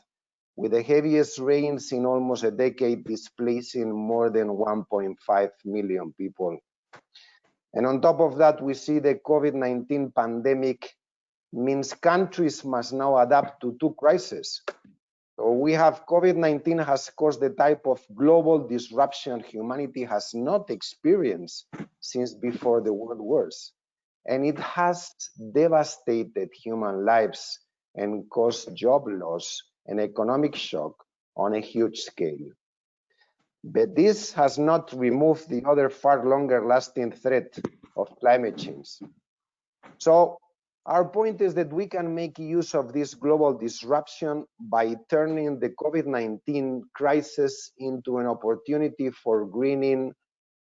with the heaviest rains in almost a decade, displacing more than 1.5 million people. And on top of that, we see the COVID-19 pandemic means countries must now adapt to 2 crises. So we have COVID-19 has caused the type of global disruption humanity has not experienced since before the world wars. And it has devastated human lives and caused job loss and economic shock on a huge scale. But this has not removed the other far longer lasting threat of climate change. So our point is that we can make use of this global disruption by turning the COVID-19 crisis into an opportunity for greening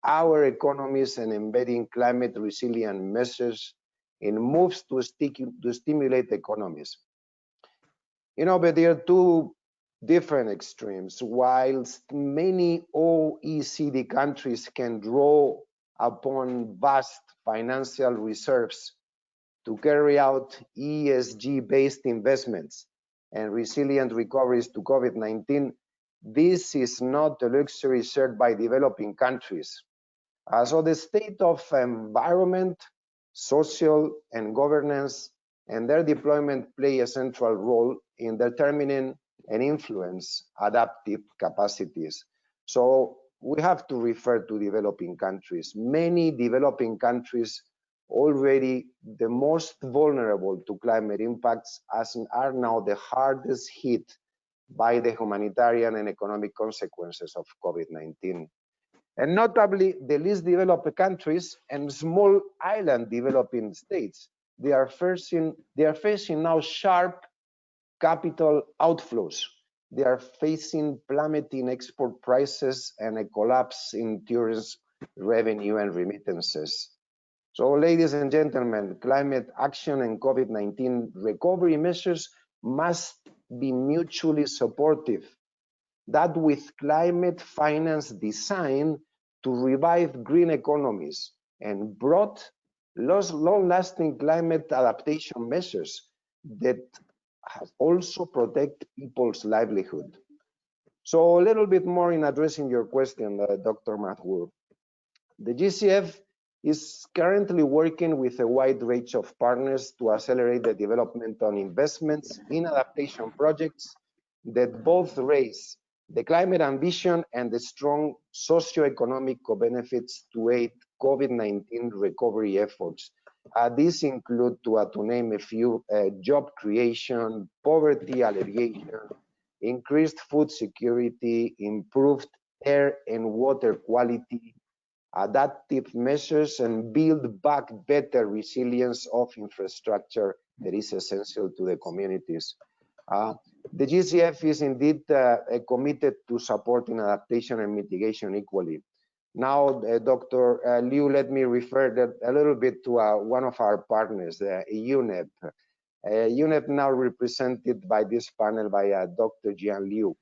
our economies and embedding climate resilient measures in moves to stimulate economies. You know, but there are 2 different extremes. Whilst many OECD countries can draw upon vast financial reserves to carry out ESG-based investments and resilient recoveries to COVID-19, this is not a luxury shared by developing countries. So the state of environment, social and governance, and their deployment play a central role in determining and influence adaptive capacities. So we have to refer to developing countries. Many developing countries already the most vulnerable to climate impacts are now the hardest hit by the humanitarian and economic consequences of COVID-19. And notably, the least developed countries and small island developing states, they are facing now sharp capital outflows. They are facing plummeting export prices and a collapse in tourism revenue and remittances. So, ladies and gentlemen, climate action and COVID-19 recovery measures must be mutually supportive. That with climate finance designed to revive green economies and broad, long-lasting climate adaptation measures that also protect people's livelihood. So a little bit more in addressing your question, Dr. Mathur. The GCF is currently working with a wide range of partners to accelerate the development on investments in adaptation projects that both raise the climate ambition and the strong socio-economic benefits to aid COVID-19 recovery efforts. These include, to name a few, job creation, poverty alleviation, increased food security, improved air and water quality, adaptive measures, and build back better resilience of infrastructure that is essential to the communities. The GCF is indeed committed to supporting adaptation and mitigation equally. Now, Dr. Liu, let me refer a little bit to one of our partners, UNEP. UNEP now represented by this panel by Dr. Jian Liu.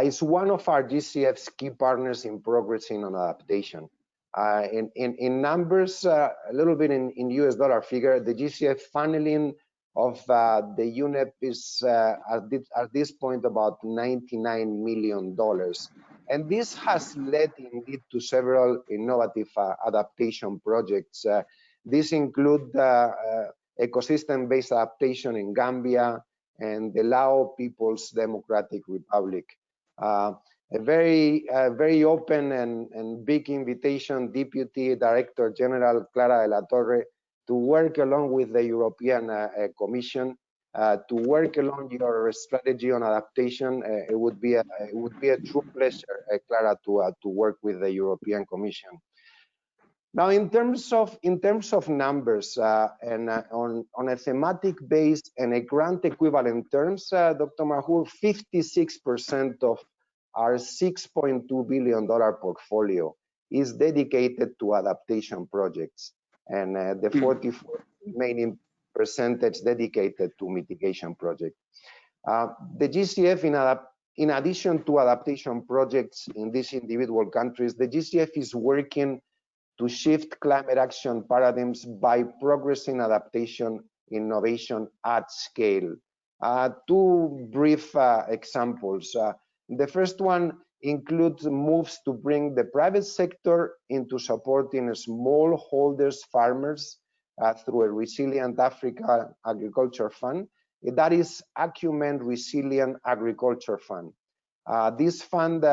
Is one of our GCF's key partners in progressing on adaptation. In numbers, a little bit in US dollar figure, the GCF funneling of the UNEP is at this point about $99 million. And this has led indeed to several innovative adaptation projects. These include ecosystem-based adaptation in Gambia and the Lao People's Democratic Republic. A very open and big invitation, Deputy Director General Clara de la Torre, to work along with the European Commission to work along your strategy on adaptation. It would be a true pleasure, Clara, to work with the European Commission. Now, in terms of numbers and on a thematic base and a grant equivalent terms, Dr. Mathur, 56% of our $6.2 billion portfolio is dedicated to adaptation projects, and the 44 remaining percentage dedicated to mitigation projects. The GCF, in addition to adaptation projects in these individual countries, the GCF is working to shift climate action paradigms by progressing adaptation innovation at scale. Two brief examples. The first one includes moves to bring the private sector into supporting smallholders farmers through a Resilient Africa Agriculture Fund. That is Acumen Resilient Agriculture Fund. This fund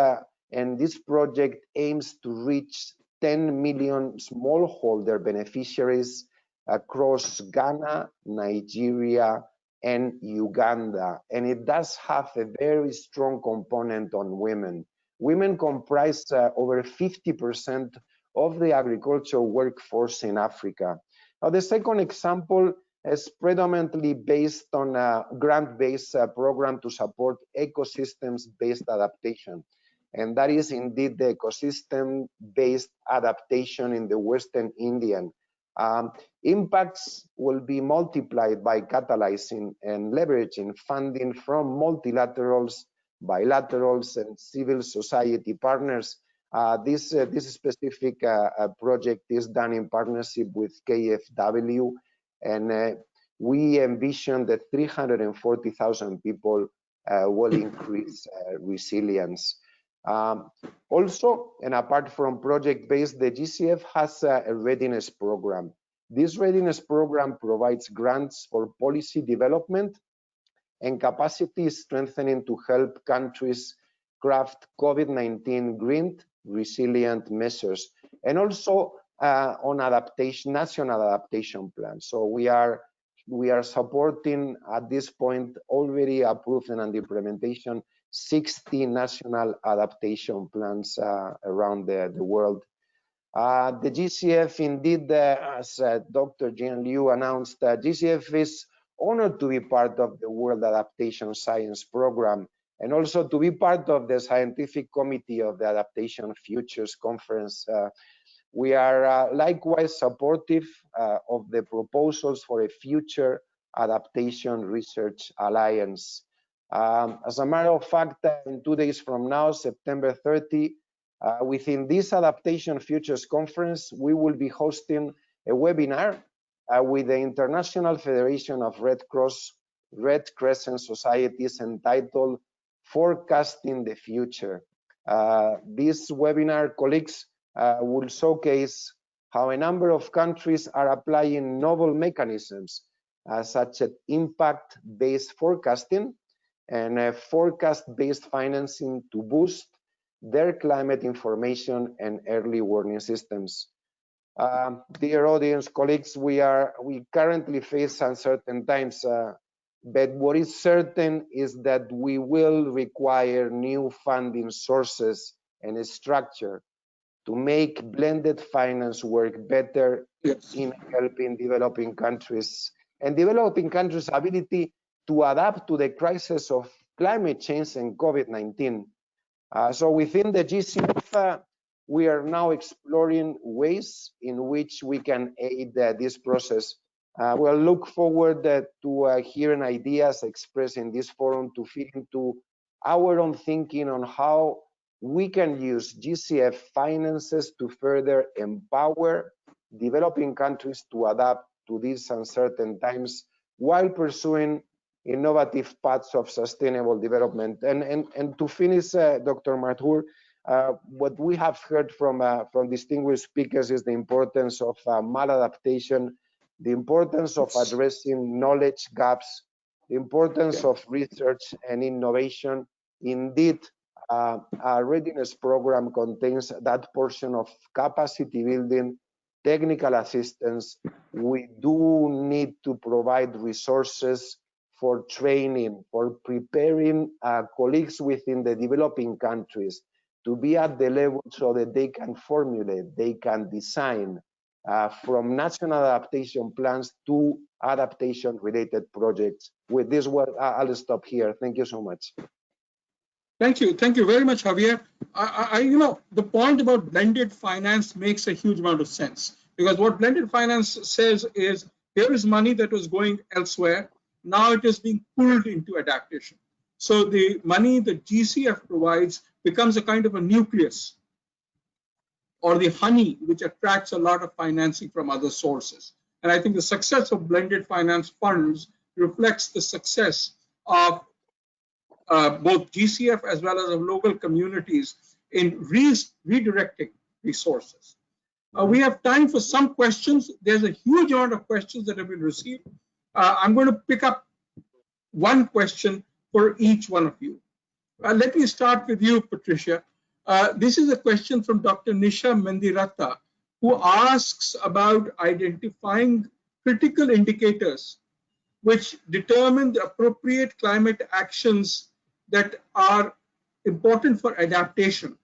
and this project aims to reach 10 million smallholder beneficiaries across Ghana, Nigeria, and Uganda. And it does have a very strong component on women. Women comprise over 50% of the agricultural workforce in Africa. Now, the second example is predominantly based on a grant-based program to support ecosystems-based adaptation. And that is indeed the ecosystem-based adaptation in the Western Indian. Impacts will be multiplied by catalyzing and leveraging funding from multilaterals, bilaterals, and civil society partners. This specific project is done in partnership with KfW, and we envision that 340,000 people will increase resilience. Also, and apart from project-based, the GCF has a readiness program. This readiness program provides grants for policy development and capacity strengthening to help countries craft COVID-19 green resilient measures, and also on adaptation, national adaptation plans. So we are supporting at this point already approved and under implementation 60 national adaptation plans around the world. The GCF indeed, as Dr. Jian Liu announced, GCF is honored to be part of the World Adaptation Science Program and also to be part of the scientific committee of the Adaptation Futures Conference. We are likewise supportive of the proposals for a future adaptation research alliance. As a matter of fact, in 2 days from now, September 30, within this Adaptation Futures Conference, we will be hosting a webinar with the International Federation of Red Cross, Red Crescent Societies entitled Forecasting the Future. This webinar, colleagues, will showcase how a number of countries are applying novel mechanisms such as impact-based forecasting and forecast-based financing to boost their climate information and early warning systems. Dear audience, colleagues, we currently face uncertain times. but what is certain is that we will require new funding sources and a structure to make blended finance work better in helping developing countries and developing countries' ability to adapt to the crisis of climate change and COVID-19. So within the GCF, we are now exploring ways in which we can aid this process. We'll look forward to hearing ideas expressed in this forum to feed into our own thinking on how we can use GCF finances to further empower developing countries to adapt to these uncertain times while pursuing innovative paths of sustainable development. And to finish, Dr. Mathur, what we have heard from distinguished speakers is the importance of maladaptation, the importance of addressing knowledge gaps, the importance of research and innovation. Indeed, our readiness program contains that portion of capacity building, technical assistance. We do need to provide resources for training, for preparing colleagues within the developing countries to be at the level so that they can formulate, they can design from national adaptation plans to adaptation-related projects. With this word, I'll stop here. Thank you so much. Thank you very much, Javier. You know, the point about blended finance makes a huge amount of sense, because what blended finance says is here is money that was going elsewhere. Now it is being pulled into adaptation. So the money that GCF provides becomes a kind of a nucleus, or the honey which attracts a lot of financing from other sources. And I think the success of blended finance funds reflects the success of both GCF as well as of local communities in redirecting resources. We have time for some questions. There's a huge amount of questions that have been received. I'm going to pick up one question for each one of you. Let me start with you, Patricia. This is a question from Dr. Nisha Mendirata, who asks about identifying critical indicators which determine the appropriate climate actions that are important for adaptation.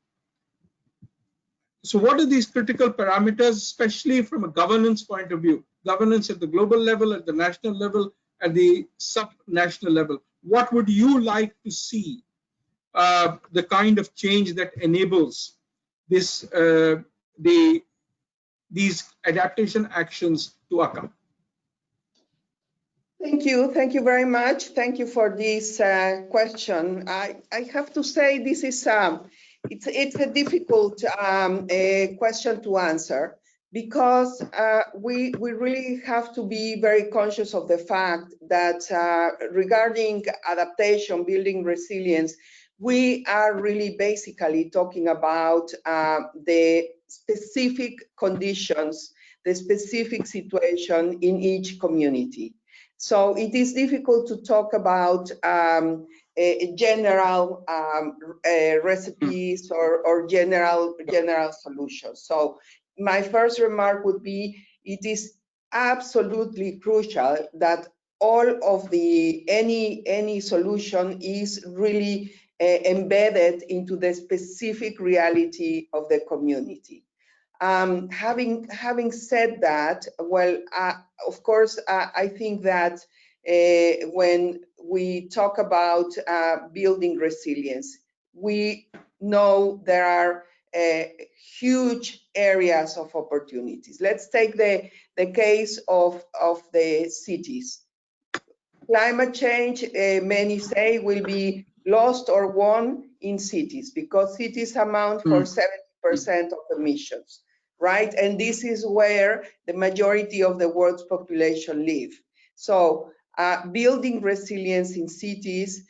So what are these critical parameters, especially from a governance point of view? Governance at the global level, at the national level, at the sub-national level. What would you like to see the kind of change that enables this, these adaptation actions to occur? Thank you very much. Thank you for this question. I have to say this is it's a difficult question to answer, because we really have to be very conscious of the fact that regarding adaptation, building resilience, we are really basically talking about the specific conditions, the specific situation in each community. So it is difficult to talk about general recipes or general solutions. So my first remark would be, it is absolutely crucial that all of any solution is really embedded into the specific reality of the community. Having said that, well, of course, I think that when we talk about building resilience, we know there are huge areas of opportunities. Let's take the case of the cities. Climate change, many say, will be lost or won in cities, because cities amount for 70% of emissions. Right? And this is where the majority of the world's population live. So building resilience in cities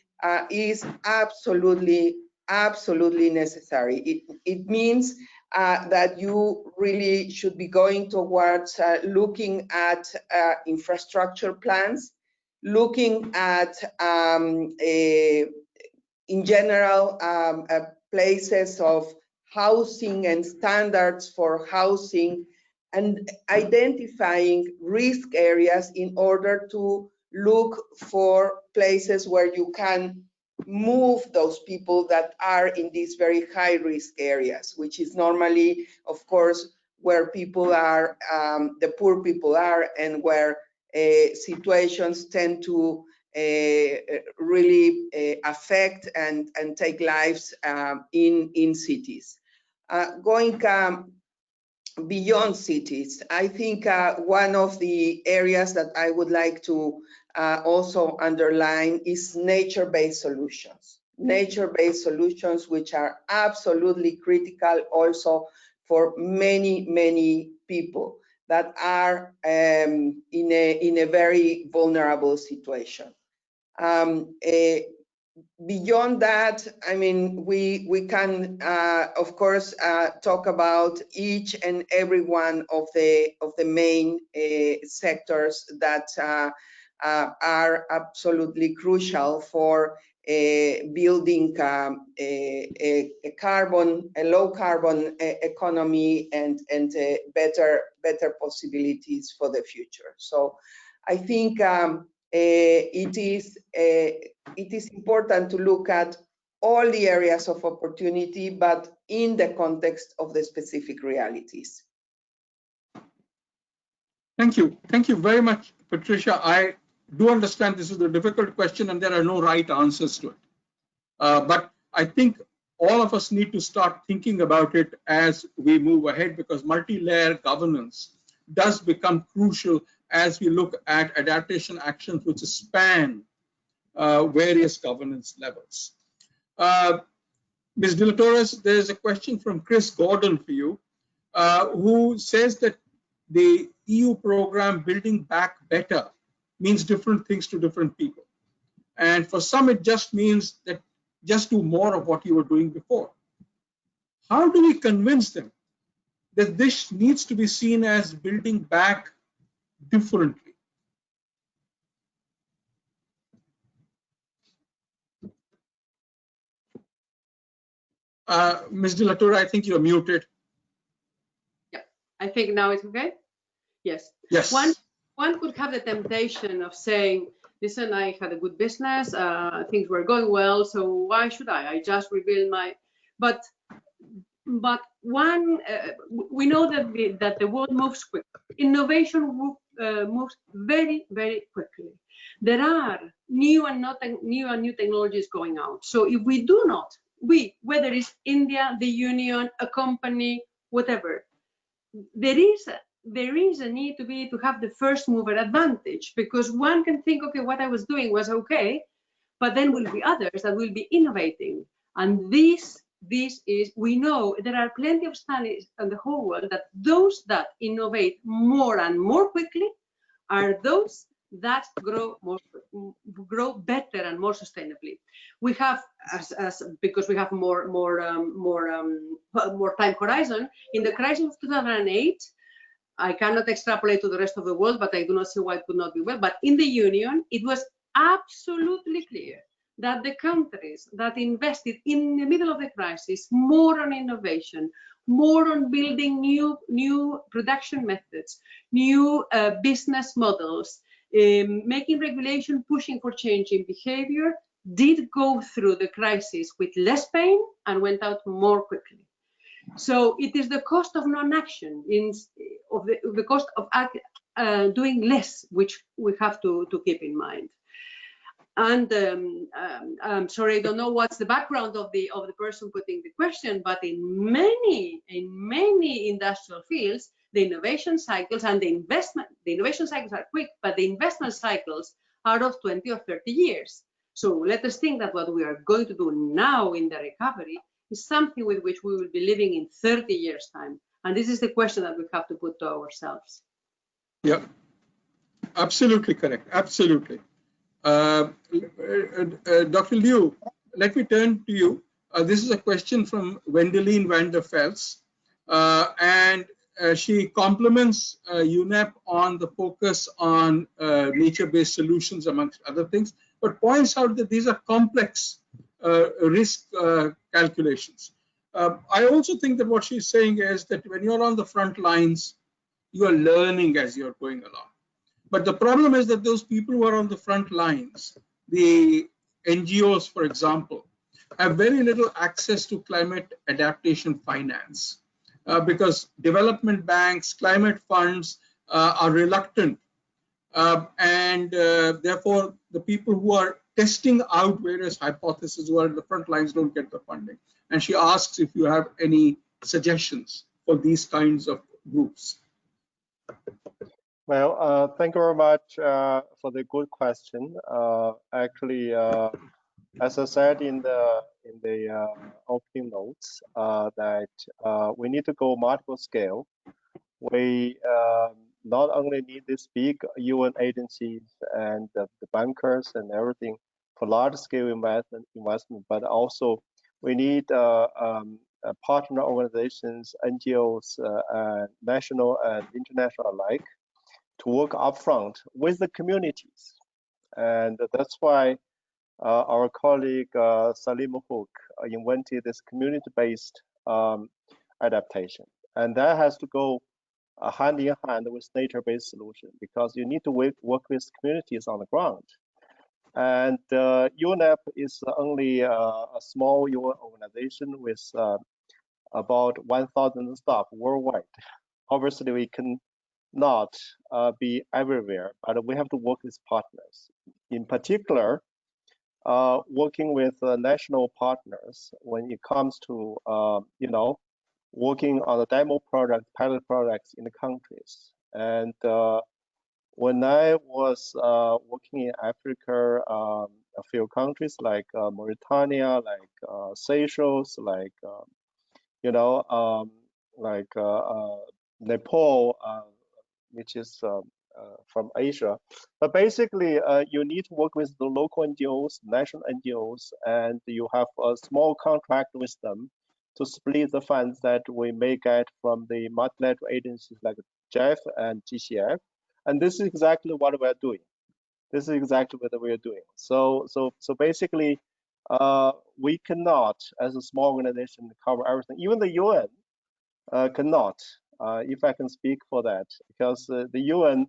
is absolutely necessary. It means that you really should be going towards looking at infrastructure plans, looking at, in general, places of housing and standards for housing, and identifying risk areas in order to look for places where you can move those people that are in these very high risk areas, which is normally, of course, where people are, the poor people are, and where situations tend to really affect and take lives in cities. Going beyond cities, I think one of the areas that I would like to also underline is nature-based solutions. Nature-based solutions, which are absolutely critical also for many, many people that are in a very vulnerable situation. Beyond that, I mean, we can of course talk about each and every one of the main sectors that are absolutely crucial for building a low carbon economy and better possibilities for the future. So I think it is important to look at all the areas of opportunity, but in the context of the specific realities. Thank you. Thank you very much, Patricia. I do understand this is a difficult question and there are no right answers to it. But I think all of us need to start thinking about it as we move ahead, because multi-layer governance does become crucial as we look at adaptation actions which span various governance levels. Ms. De La Torres, there's a question from Chris Gordon for you, who says that the EU program Building Back Better means different things to different people. And for some, it just means that just do more of what you were doing before. How do we convince them that this needs to be seen as building back differently? Ms. De La Torre, I think you're muted. Yeah, I think now it's okay. Yes. Yes. One could have the temptation of saying, listen, I had a good business, things were going well, so why should I just rebuild my, but one, we know that the world moves quickly. Innovation moves very, very quickly. There are new technologies going out. So if we do not, whether it's India, the Union, a company, whatever, there is a need to have the first mover advantage, because one can think, okay, what I was doing was okay, but then will be others that will be innovating. And this is, we know there are plenty of studies in the whole world that those that innovate more and more quickly are those that grow better and more sustainably. We have, because we have more time horizon. In the crisis of 2008, I cannot extrapolate to the rest of the world, but I do not see why it could not be well. But in the Union, it was absolutely clear that the countries that invested in the middle of the crisis more on innovation, more on building new production methods, new business models, making regulation, pushing for change in behavior, did go through the crisis with less pain and went out more quickly. So it is the cost of non-action, the cost of doing less, which we have to keep in mind. And I'm sorry, I don't know what's the background of the person putting the question, but in many industrial fields, the innovation cycles and the innovation cycles are quick, but the investment cycles are of 20 or 30 years. So let us think that what we are going to do now in the recovery is something with which we will be living in 30 years' time. And this is the question that we have to put to ourselves. Yeah, absolutely correct. Absolutely. Dr. Liu, let me turn to you. This is a question from Wendeline van der Vels, and she compliments UNEP on the focus on nature-based solutions, amongst other things, but points out that these are complex risk calculations. I also think that what she's saying is that when you're on the front lines, you are learning as you're going along. But the problem is that those people who are on the front lines, the NGOs, for example, have very little access to climate adaptation finance because development banks, climate funds are reluctant. Therefore, the people who are testing out various hypotheses who are in the front lines don't get the funding. And she asks if you have any suggestions for these kinds of groups. Well, thank you very much for the good question. Actually, as I said in the opening notes, that we need to go multiple scale. We not only need these big UN agencies and the bankers and everything for large scale investment, but also we need partner organizations, NGOs, national and international alike, to work upfront with the communities. And that's why our colleague Salim Hook invented this community-based adaptation. And that has to go hand in hand with nature-based solution, because you need to work with communities on the ground. And UNEP is only a small UN organization with about 1,000 staff worldwide. Obviously, we can not be everywhere, but we have to work with partners. In particular, working with national partners when it comes to, working on the demo product, pilot products in the countries. And when I was working in Africa, a few countries like Mauritania, like Seychelles, like, Nepal, which is from Asia. But basically, you need to work with the local NGOs, national NGOs, and you have a small contract with them to split the funds that we may get from the multilateral agencies like JEF and GCF. And this is exactly what we're doing. This is exactly what we're doing. So basically, we cannot, as a small organization, cover everything. Even the UN cannot, if I can speak for that, because the UN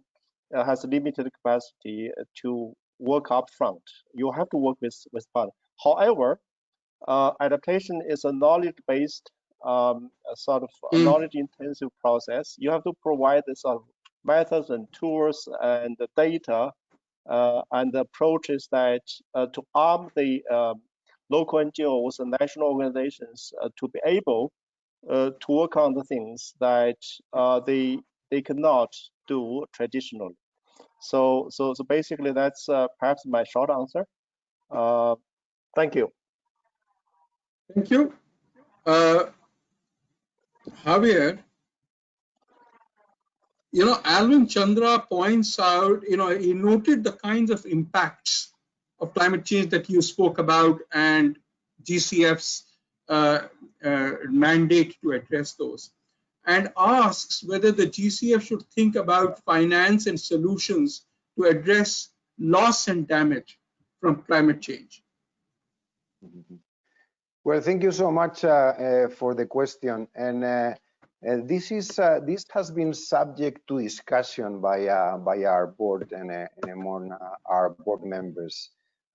has limited capacity to work up front. You have to work with partners. However, adaptation is a knowledge-based, sort of knowledge-intensive process. You have to provide the sort of methods and tools and the data and the approaches that to arm the local NGOs and national organizations to be able to work on the things that they cannot do traditionally. So basically, that's perhaps my short answer. Thank you. Thank you. Javier, Alvin Chandra points out, he noted the kinds of impacts of climate change that you spoke about and GCF's mandate to address those, and asks whether the GCF should think about finance and solutions to address loss and damage from climate change. Well, thank you so much for the question. And this has been subject to discussion by our board and among our board members.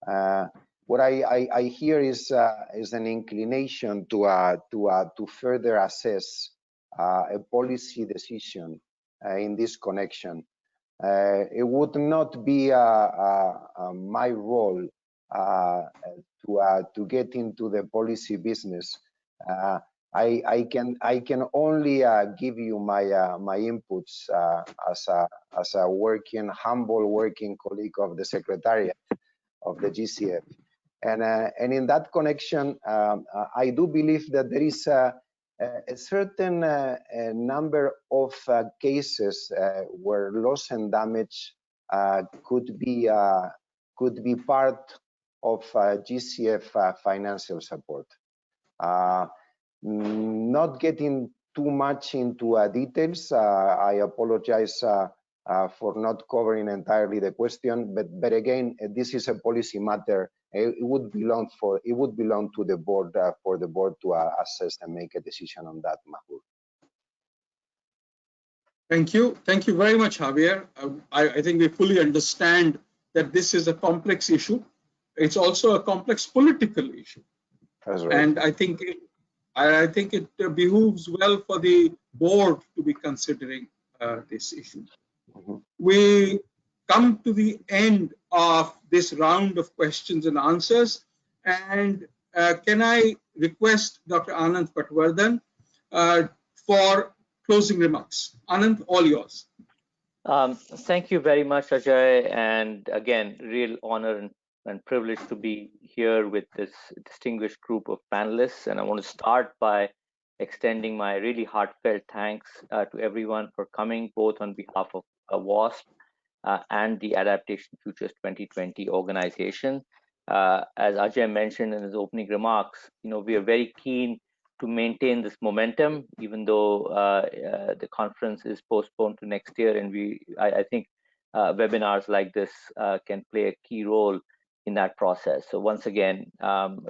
What I hear is an inclination to further assess a policy decision in this connection. It would not be my role to get into the policy business. I can only give you my inputs as a humble working colleague of the Secretariat of the GCF, and in that connection, I do believe that there is a certain number of cases where loss and damage could be part of GCF financial support. Not getting too much into details, I apologize for not covering entirely the question, but again, this is a policy matter. It would belong to the board for the board to assess and make a decision on that, Mathur. Thank you. Thank you very much, Javier. I think we fully understand that this is a complex issue. It's also a complex political issue. That's right. And I think it behooves well for the board to be considering this issue. We come to the end of this round of questions and answers. And can I request Dr. Anand Patwardhan for closing remarks? Anand, all yours. Thank you very much, Ajay. And again, real honor and privilege to be here with this distinguished group of panelists. And I want to start by extending my really heartfelt thanks to everyone for coming, both on behalf of WASP and the Adaptation Futures 2020 organization. As Ajay mentioned in his opening remarks, we are very keen to maintain this momentum, even though the conference is postponed to next year. And I think webinars like this can play a key role in that process. So once again,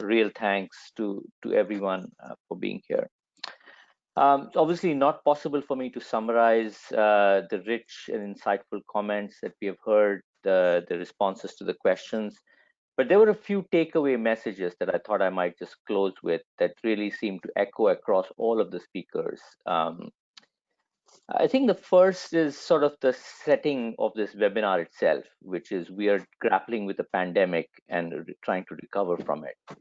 real thanks to everyone for being here. It's obviously not possible for me to summarize the rich and insightful comments that we have heard, the responses to the questions. But there were a few takeaway messages that I thought I might just close with that really seem to echo across all of the speakers. I think the first is sort of the setting of this webinar itself, which is we are grappling with the pandemic and trying to recover from it.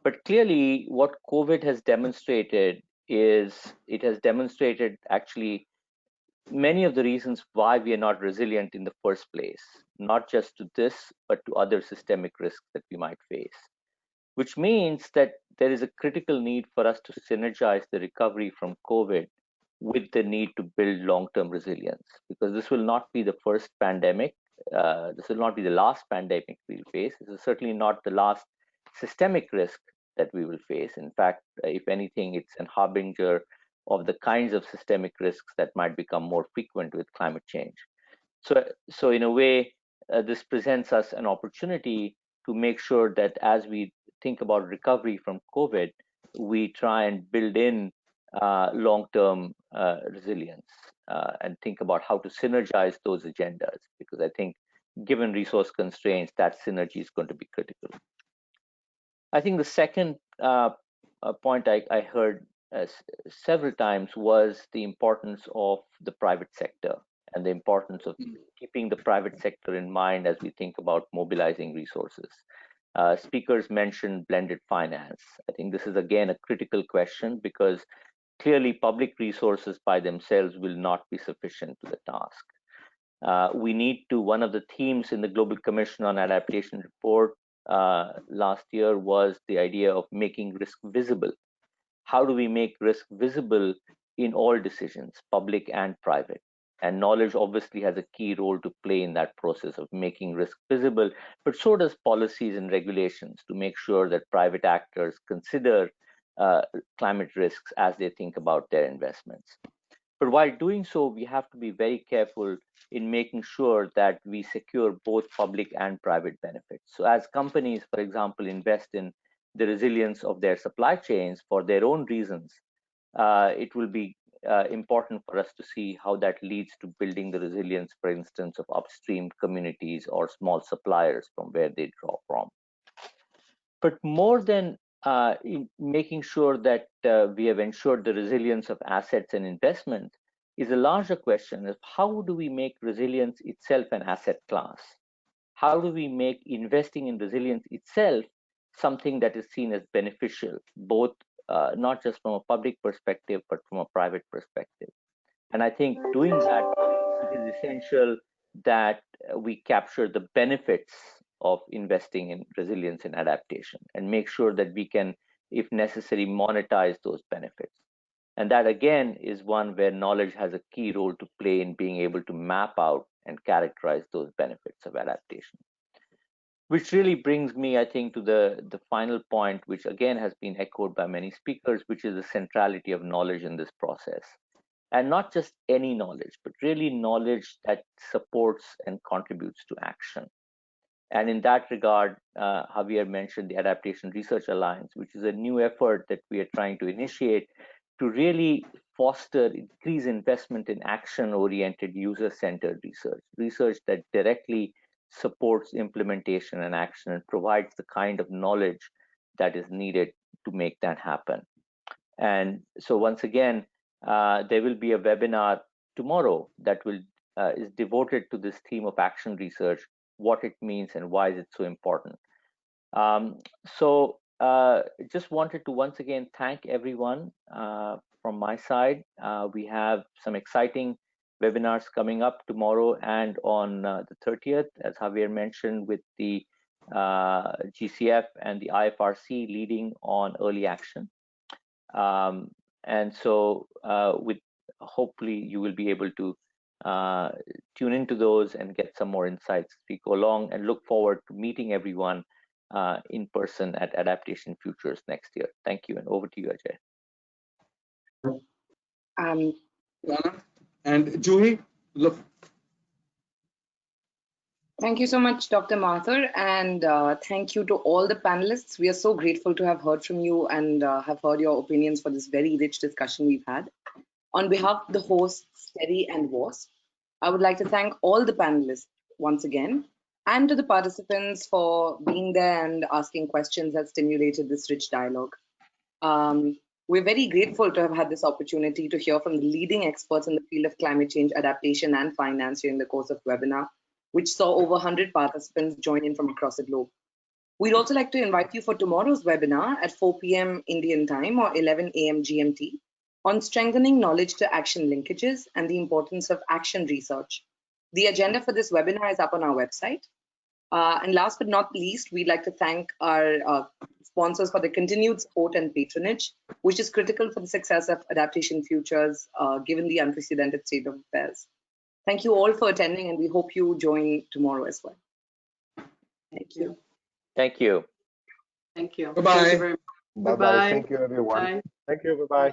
But clearly what COVID has demonstrated is it has demonstrated actually many of the reasons why we are not resilient in the first place, not just to this, but to other systemic risks that we might face, which means that there is a critical need for us to synergize the recovery from COVID with the need to build long-term resilience, because this will not be the first pandemic. This will not be the last pandemic we'll face. This is certainly not the last systemic risk that we will face. In fact, if anything, it's an harbinger of the kinds of systemic risks that might become more frequent with climate change. So in a way, this presents us an opportunity to make sure that as we think about recovery from COVID, we try and build in long-term resilience and think about how to synergize those agendas, because I think given resource constraints, that synergy is going to be critical. I think the second point I heard several times was the importance of the private sector and the importance of keeping the private sector in mind as we think about mobilizing resources. Speakers mentioned blended finance. I think this is again a critical question because clearly public resources by themselves will not be sufficient to the task. We need to, one of the themes in the Global Commission on Adaptation report last year was the idea of making risk visible. How do we make risk visible in all decisions, public and private? And knowledge obviously has a key role to play in that process of making risk visible, but so does policies and regulations to make sure that private actors consider climate risks as they think about their investments. But while doing so, we have to be very careful in making sure that we secure both public and private benefits. So as companies, for example, invest in the resilience of their supply chains for their own reasons, it will be important for us to see how that leads to building the resilience, for instance, of upstream communities or small suppliers from where they draw from. But more than in making sure that we have ensured the resilience of assets and investment is a larger question of how do we make resilience itself an asset class? How do we make investing in resilience itself something that is seen as beneficial, both not just from a public perspective, but from a private perspective? And I think doing that, it is essential that we capture the benefits of investing in resilience and adaptation and make sure that we can, if necessary, monetize those benefits. And that again is one where knowledge has a key role to play in being able to map out and characterize those benefits of adaptation. Which really brings me, I think, to the final point, which again has been echoed by many speakers, which is the centrality of knowledge in this process. And not just any knowledge, but really knowledge that supports and contributes to action. And in that regard, Javier mentioned the Adaptation Research Alliance, which is a new effort that we are trying to initiate to really foster increased investment in action-oriented, user-centered research, research that directly supports implementation and action and provides the kind of knowledge that is needed to make that happen. And so once again, there will be a webinar tomorrow that will is devoted to this theme of action research, what it means and why is it so important. Just wanted to once again thank everyone from my side. We have some exciting webinars coming up tomorrow and on the 30th, as Javier mentioned, with the GCF and the IFRC leading on early action. And so with hopefully you will be able to tune into those and get some more insights as we go along, and look forward to meeting everyone in person at Adaptation Futures next year. Thank you, and over to you, Ajay. And Juhi, look. Thank you so much, Dr. Mathur, and thank you to all the panelists. We are so grateful to have heard from you and have heard your opinions for this very rich discussion we've had. On behalf of the hosts, TERI and WASP, I would like to thank all the panelists once again, and to the participants for being there and asking questions that stimulated this rich dialogue. We're very grateful to have had this opportunity to hear from the leading experts in the field of climate change adaptation and finance during the course of the webinar, which saw over 100 participants join in from across the globe. We'd also like to invite you for tomorrow's webinar at 4 p.m. Indian time or 11 a.m. GMT on strengthening knowledge to action linkages and the importance of action research. The agenda for this webinar is up on our website. And last but not least, we'd like to thank our sponsors for the continued support and patronage, which is critical for the success of Adaptation Futures, given the unprecedented state of affairs. Thank you all for attending, and we hope you join tomorrow as well. Thank you. Thank you. Thank you. Bye-bye. Thank you very much. Bye-bye. Thank you, everyone. Bye. Thank you. Bye-bye.